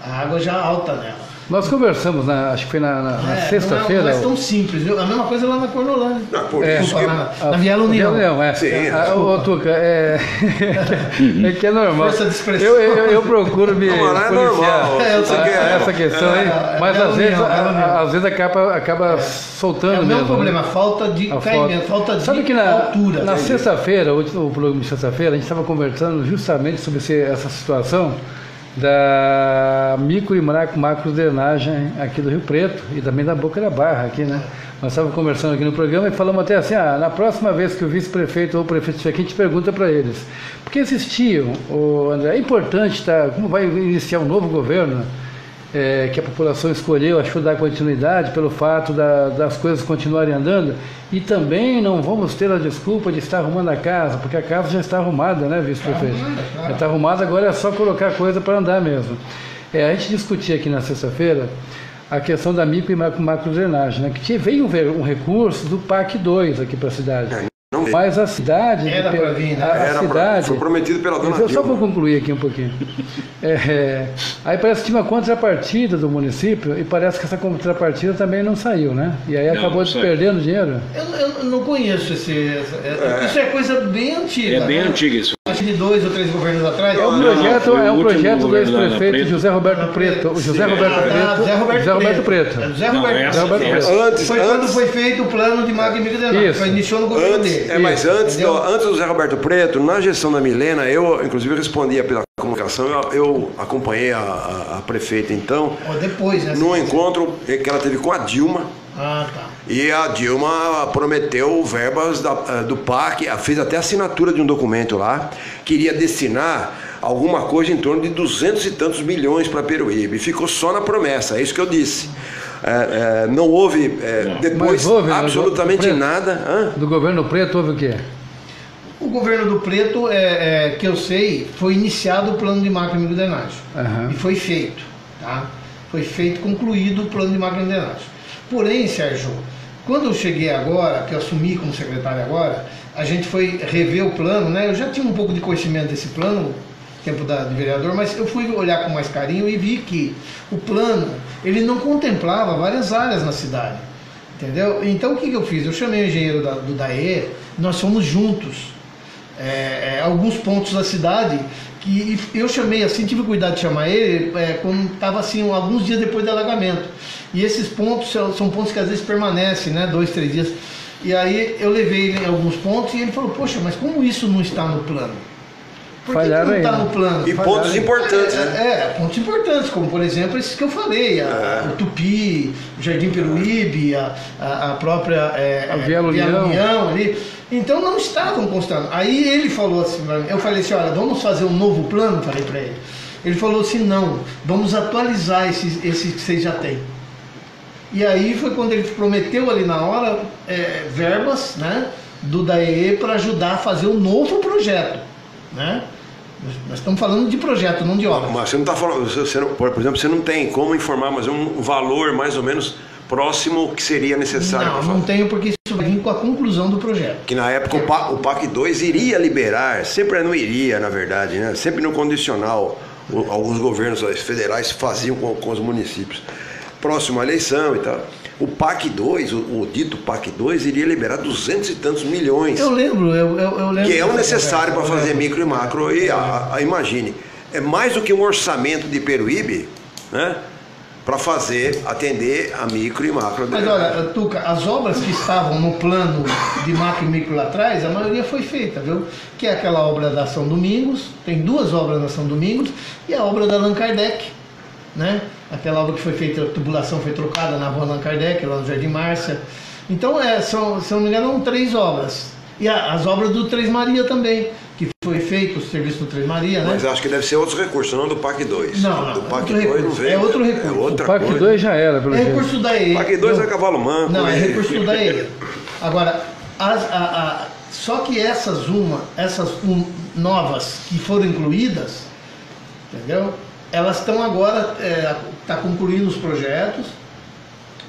A água já alta nela. Nós conversamos, acho que foi na sexta-feira. Não é tão simples, viu? A mesma coisa lá na Cornolândia. Na Viela União. Sim, ô Tuca, é que é normal. Eu procuro me policiar essa questão aí, mas às vezes acaba soltando mesmo. É o mesmo problema, falta de caimento, falta de Sabe que altura. Na sexta-feira, o programa de sexta-feira, a gente estava conversando justamente sobre essa situação da micro e macro drenagem aqui do Rio Preto e também da Boca da Barra aqui, né? Nós estávamos conversando aqui no programa e falamos até assim, na próxima vez que o vice-prefeito ou o prefeito estiver aqui, a gente pergunta para eles. Porque existiam, André, é importante, como vai iniciar um novo governo, que a população escolheu, achou dar continuidade pelo fato das coisas continuarem andando, e também não vamos ter a desculpa de estar arrumando a casa, porque a casa já está arrumada, né, vice-prefeito? Já está arrumada, agora é só colocar coisa para andar mesmo. A gente discutia aqui na sexta-feira a questão da micro e macro drenagem, né, que veio um recurso do PAC 2 aqui para a cidade. Mas a cidade... Era para vir, né? Foi prometido pela dona Dilma. Só vou concluir aqui um pouquinho. Aí parece que tinha uma contrapartida do município e parece que essa contrapartida também não saiu, né? E aí acabou perdendo dinheiro. Eu não conheço isso é coisa bem antiga. É bem antiga isso. Acho que de 2 ou 3 governos atrás. É um projeto do ex-prefeito José Roberto Preto. José Roberto Preto. Foi quando foi feito o plano de Magno Miguel. Foi iniciou no governo dele. Mas antes do José Roberto Preto, na gestão da Milena, eu inclusive respondia pela comunicação, eu acompanhei a prefeita então, depois, né, no encontro que ela teve com a Dilma. Tá. E a Dilma prometeu verbas do PAC, fez até assinatura de um documento lá, queria destinar alguma coisa em torno de 200 e tantos milhões para Peruíbe. Ficou só na promessa, é isso que eu disse. Não houve depois absolutamente nada. Do governo Preto houve o quê? O governo do Preto, que eu sei, foi iniciado o plano de macro-drenagem. E foi feito, tá? Foi feito, concluído o plano de macro-drenagem. Porém, Sérgio, quando eu cheguei agora, que eu assumi como secretário agora, a gente foi rever o plano, né? Eu já tinha um pouco de conhecimento desse plano, tempo de vereador, mas eu fui olhar com mais carinho e vi que o plano, ele não contemplava várias áreas na cidade, entendeu? Então o que eu fiz? Eu chamei o engenheiro do DAE, nós fomos juntos, alguns pontos da cidade, que eu chamei assim, tive cuidado de chamar ele quando estava assim, alguns dias depois do alagamento. E esses pontos são pontos que às vezes permanecem, né, 2, 3 dias. E aí eu levei ele em alguns pontos e ele falou, poxa, mas como isso não está no plano? Por que não está no plano? E pontos importantes, né? Pontos importantes, como por exemplo esses que eu falei, o Tupi, o Jardim Peruíbe, a própria Viela União ali. Então não estavam constando. Aí ele falou assim, eu falei assim, olha, vamos fazer um novo plano, falei para ele. Ele falou assim, não, vamos atualizar esses que vocês já têm. E aí foi quando ele prometeu ali na hora verbas, né, do DAE para ajudar a fazer um novo projeto, né? Nós estamos falando de projeto, não de obra. Mas você não está falando, por exemplo, você não tem como informar, mas um valor mais ou menos próximo que seria necessário. Não tenho, porque isso vai vir com a conclusão do projeto. Que na época o PAC 2 iria liberar, sempre não iria, na verdade, né? Sempre no condicional, alguns governos federais faziam com os municípios. Próxima eleição e tal. O PAC 2, o dito PAC 2, iria liberar 200 e tantos milhões. Eu lembro. Que é o necessário para fazer micro e macro. E imagine, é mais do que um orçamento de Peruíbe, né? Para atender a micro e macro. Mas olha, Tuca, as obras que estavam no plano de macro e micro lá atrás, a maioria foi feita, viu? Que é aquela obra da São Domingos, tem 2 obras da São Domingos, e a obra da Allan Kardec, né? Aquela obra que foi feita, a tubulação foi trocada na rua Allan Kardec, lá no Jardim Márcia. Então, se não me engano, são 3 obras. E as obras do Três Maria também, que foi feito o serviço do Três Maria, né? Mas acho que deve ser outros recursos, não do PAC 2. Não, do PAC 2 não veio. É outro recurso. O PAC 2 já era, pelo jeito. Recurso da EE. O PAC 2 é cavalo manco. Não, é recurso da EE. Agora, só que essas novas que foram incluídas, entendeu? Elas estão agora, está concluindo os projetos,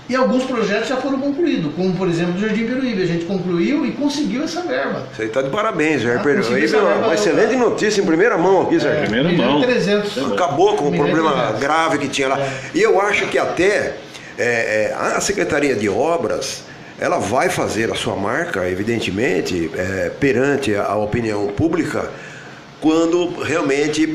E alguns projetos já foram concluídos, como por exemplo o Jardim Peruíbe. A gente concluiu e conseguiu essa verba. Você está de parabéns, Jardim conseguiu Peruíbe. Uma excelente notícia em primeira mão aqui, Sérgio. Primeira mão. 300. Acabou com o problema grave que tinha lá. E eu acho que até a Secretaria de Obras, ela vai fazer a sua marca, evidentemente, perante a opinião pública, quando realmente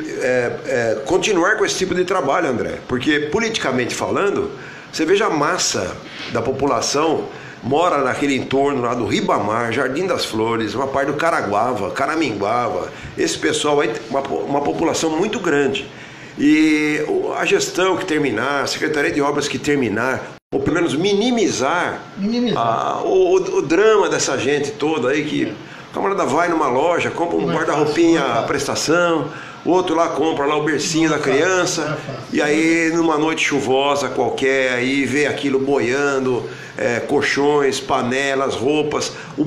continuar com esse tipo de trabalho, André. Porque, politicamente falando, você veja a massa da população mora naquele entorno lá do Ribamar, Jardim das Flores, uma parte do Caraguava, Caraminguava. Esse pessoal aí, uma população muito grande. E a gestão que terminar, a Secretaria de Obras que terminar, ou pelo menos minimizar. O drama dessa gente toda aí, que o camarada vai numa loja, compra um guarda-roupinha à prestação, o outro lá compra lá o bercinho da criança, e aí numa noite chuvosa qualquer, aí vê aquilo boiando, colchões, panelas, roupas, o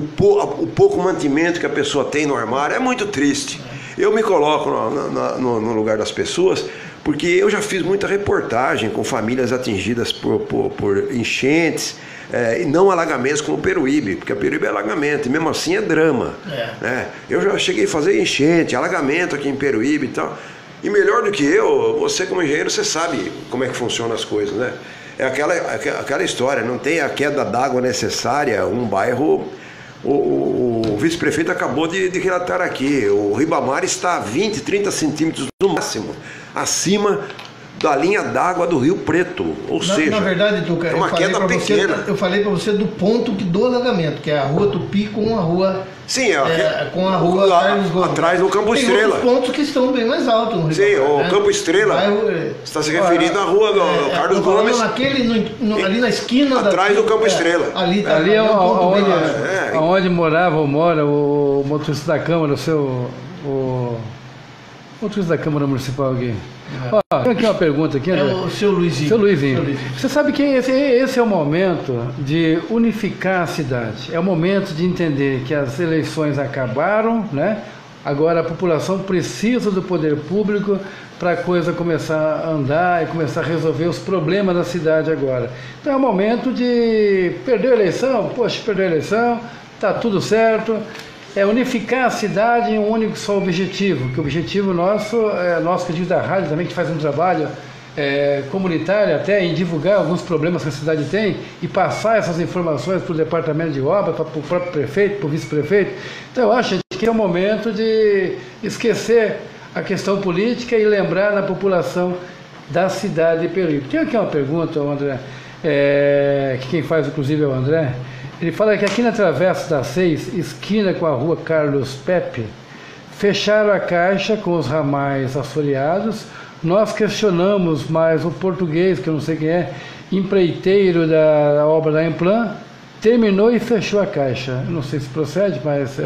pouco mantimento que a pessoa tem no armário, é muito triste. Eu me coloco no lugar das pessoas, porque eu já fiz muita reportagem com famílias atingidas por enchentes, e não alagamentos como o Peruíbe, porque a Peruíbe é alagamento, e mesmo assim é drama. Né? Eu já cheguei a fazer enchente, alagamento aqui em Peruíbe e tal, e melhor do que eu, você como engenheiro, você sabe como é que funcionam as coisas, né? É aquela história, não tem a queda d'água necessária, um bairro... O vice-prefeito acabou de relatar aqui, o Ribamar está a 20, 30 centímetros no máximo, acima da linha d'água do Rio Preto, ou seja, na verdade, Tuca, é uma queda pequena. Eu falei para você do ponto do alagamento, que é a Rua Tupi com a Rua... Sim, com a Rua Carlos Gomes. Atrás do Campo Estrela. Tem pontos que estão bem mais altos no Rio. Sim, o Campo Estrela está se referindo à Rua do Carlos Gomes. Ali na esquina atrás do Campo Estrela. Ali é onde mora o motorista da Câmara, o motorista da Câmara Municipal aqui. Tem aqui uma pergunta aqui, André. O seu Luizinho. Seu Luizinho. Você sabe que esse é o momento de unificar a cidade. É o momento de entender que as eleições acabaram, né? Agora a população precisa do poder público para a coisa começar a andar e começar a resolver os problemas da cidade agora. Então é o momento de perder a eleição. Poxa, perdeu a eleição, está tudo certo. É unificar a cidade em um único só objetivo, que o objetivo nosso, nós que da rádio também, que faz um trabalho comunitário até em divulgar alguns problemas que a cidade tem e passar essas informações para o departamento de obras, para o próprio prefeito, para o vice-prefeito. Então eu acho que é o momento de esquecer a questão política e lembrar na população da cidade de Peruíbe. Tem aqui uma pergunta, André, que quem faz inclusive é o André. Ele fala que aqui na Travessa da 6, esquina com a Rua Carlos Pepe, fecharam a caixa com os ramais assoreados. Nós questionamos, mas o português, que eu não sei quem é, empreiteiro da obra da Emplan, terminou e fechou a caixa. Eu não sei se procede, mas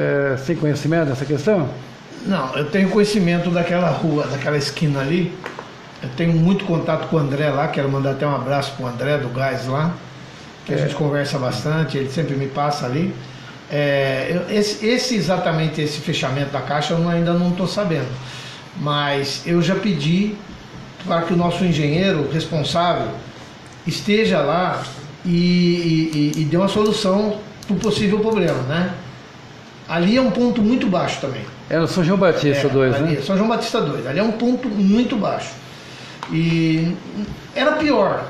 sem conhecimento dessa questão? Não, eu tenho conhecimento daquela rua, daquela esquina ali. Eu tenho muito contato com o André lá, quero mandar até um abraço para o André do Gás lá, que a gente conversa bastante, ele sempre me passa ali. Exatamente esse fechamento da caixa eu ainda não estou sabendo, mas eu já pedi para que o nosso engenheiro responsável esteja lá e dê uma solução para o possível problema, né? Ali é um ponto muito baixo também. É no São João Batista 2, né? São João Batista 2, ali é um ponto muito baixo. E era pior.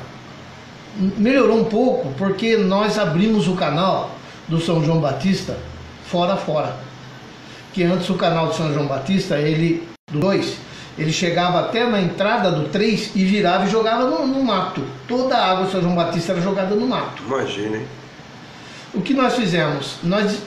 Melhorou um pouco porque nós abrimos o canal do São João Batista fora. Que antes o canal do São João Batista, do 2, ele chegava até na entrada do 3 e virava e jogava no mato. Toda a água do São João Batista era jogada no mato. Imagina, hein? O que nós fizemos? Nós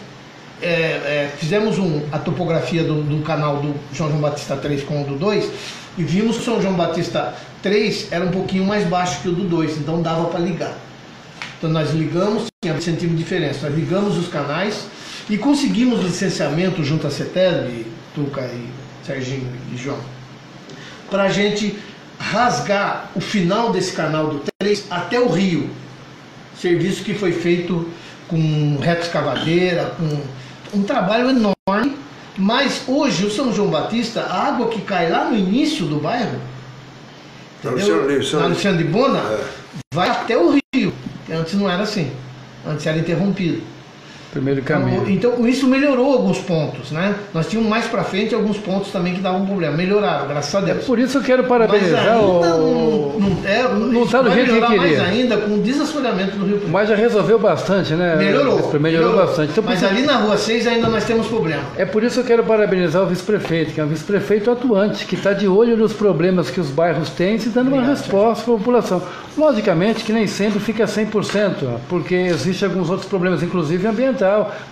fizemos a topografia do canal do São João Batista 3 com o do 2 e vimos que o São João Batista 3 era um pouquinho mais baixo que o do 2, então dava para ligar. Então nós ligamos, tinha 20 centímetros de diferença, nós ligamos os canais e conseguimos licenciamento junto à CETESB, Tuca e Serginho e João, para a gente rasgar o final desse canal do 3 até o rio. Serviço que foi feito com reto escavadeira, com um trabalho enorme, mas hoje o São João Batista, a água que cai lá no início do bairro, entendeu? Na Luciano de Bona, vai até o rio. Antes não era assim. Antes era interrompido. Primeiro caminho. Então isso melhorou alguns pontos, né? Nós tínhamos mais para frente alguns pontos também que davam problema. Melhoraram, graças a Deus. Por isso eu quero parabenizar não está do jeito que queria. Mais ainda com o desassoreamento do Rio Preto. Mas já resolveu bastante, né? Melhorou bastante. Então, mas ali na Rua 6 ainda nós temos problema. É por isso que eu quero parabenizar o vice-prefeito, que é um vice-prefeito atuante, que está de olho nos problemas que os bairros têm e dando uma resposta para a população. Logicamente que nem sempre fica 100%, porque existem alguns outros problemas, inclusive ambiental,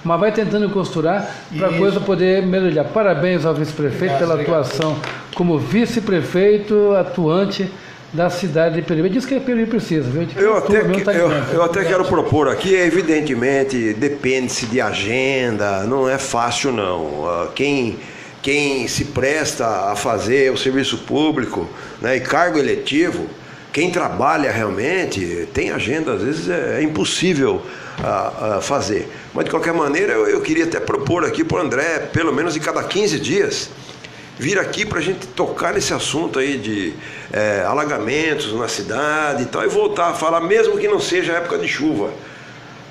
mas vai tentando costurar para a coisa poder melhorar. Parabéns ao vice-prefeito pela atuação como vice-prefeito atuante da cidade de Peruíbe. Diz que Peruíbe precisa, viu? Eu até quero propor aqui, evidentemente, depende-se de agenda, não é fácil não. Quem se presta a fazer o serviço público, né, e cargo eletivo, quem trabalha realmente tem agenda, às vezes é impossível fazer. Mas de qualquer maneira eu queria até propor aqui para o André, pelo menos de cada 15 dias, vir aqui para a gente tocar nesse assunto aí de alagamentos na cidade e tal, e voltar a falar, mesmo que não seja época de chuva,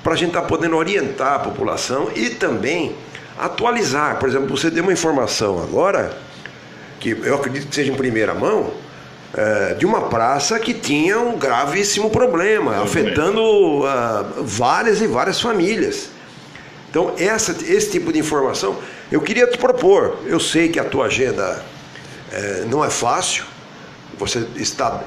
para a gente estar podendo orientar a população e também atualizar. Por exemplo, você deu uma informação agora, que eu acredito que seja em primeira mão, de uma praça que tinha um gravíssimo problema, afetando várias e várias famílias. Então, esse tipo de informação eu queria te propor. Eu sei que a tua agenda não é fácil, você está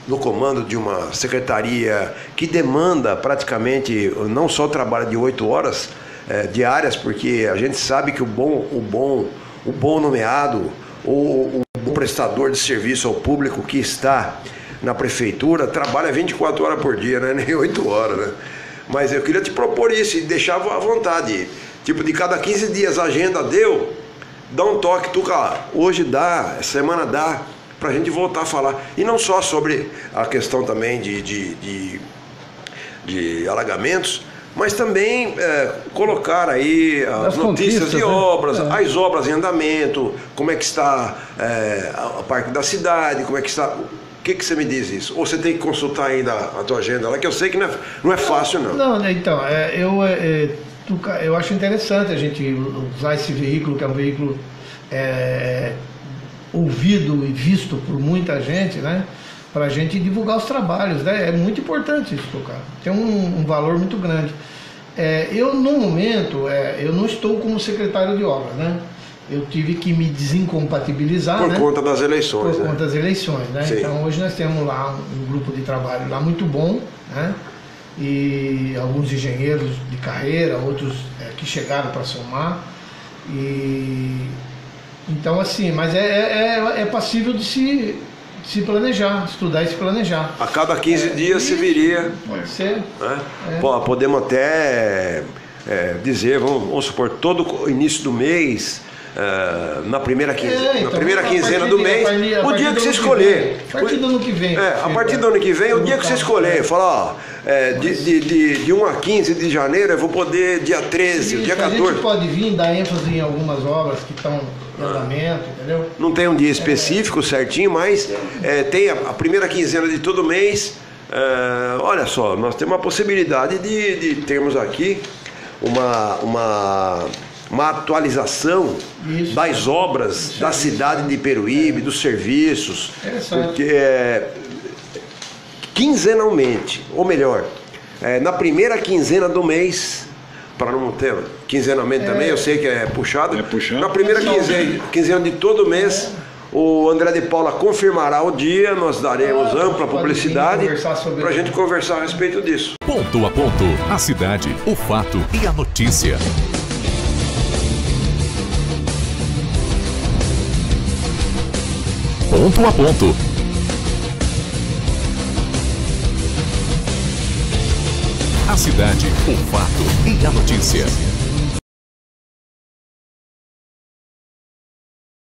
no comando de uma secretaria que demanda praticamente não só o trabalho de 8 horas diárias, porque a gente sabe que o bom nomeado, o prestador de serviço ao público que está na prefeitura trabalha 24 horas por dia, né? Nem 8 horas, né? Mas eu queria te propor isso e deixar à vontade. Tipo, de cada 15 dias a agenda deu, dá um toque, hoje dá, semana dá, pra gente voltar a falar. E não só sobre a questão também de alagamentos, mas também colocar aí as notícias de obras, as obras em andamento, como é que está a parte da cidade, como é que está... O que você me diz isso? Ou você tem que consultar ainda a tua agenda lá, que eu sei que não é fácil, não. Não, então, eu acho interessante a gente usar esse veículo, que é um veículo ouvido e visto por muita gente, né? Para a gente divulgar os trabalhos, né? É muito importante isso, Tucano. Tem um valor muito grande. Eu, no momento, eu não estou como secretário de obras, né? Eu tive que me desincompatibilizar, por conta das eleições. Por conta das eleições, né? Sim. Então hoje nós temos lá um grupo de trabalho lá muito bom, né? E alguns engenheiros de carreira, outros que chegaram para somar. Então assim, mas é passível de se planejar, estudar e se planejar. A cada 15 dias se viria. Pode ser. Né? Podemos até dizer, vamos supor, todo início do mês, na primeira quinzena do mês, o dia que você escolher. A partir do ano que vem. A partir do ano que vem, o dia que você escolher. Falar, de 1 a 15 de janeiro, eu vou poder dia 13, dia 14. A gente pode vir dar ênfase em algumas obras que estão em andamento, entendeu? Não tem um dia específico certinho, mas tem a primeira quinzena de todo mês. Olha só, nós temos a possibilidade de termos aqui uma atualização das obras da cidade de Peruíbe, dos serviços, porque quinzenalmente, ou melhor, na primeira quinzena do mês, para não ter quinzenalmente também, eu sei que é puxado, na primeira quinzena de todo mês, o André de Paula confirmará o dia, nós daremos ampla publicidade para a gente conversar a respeito disso. Ponto a ponto, a cidade, o fato e a notícia. Ponto a ponto. A cidade, o fato e a notícia.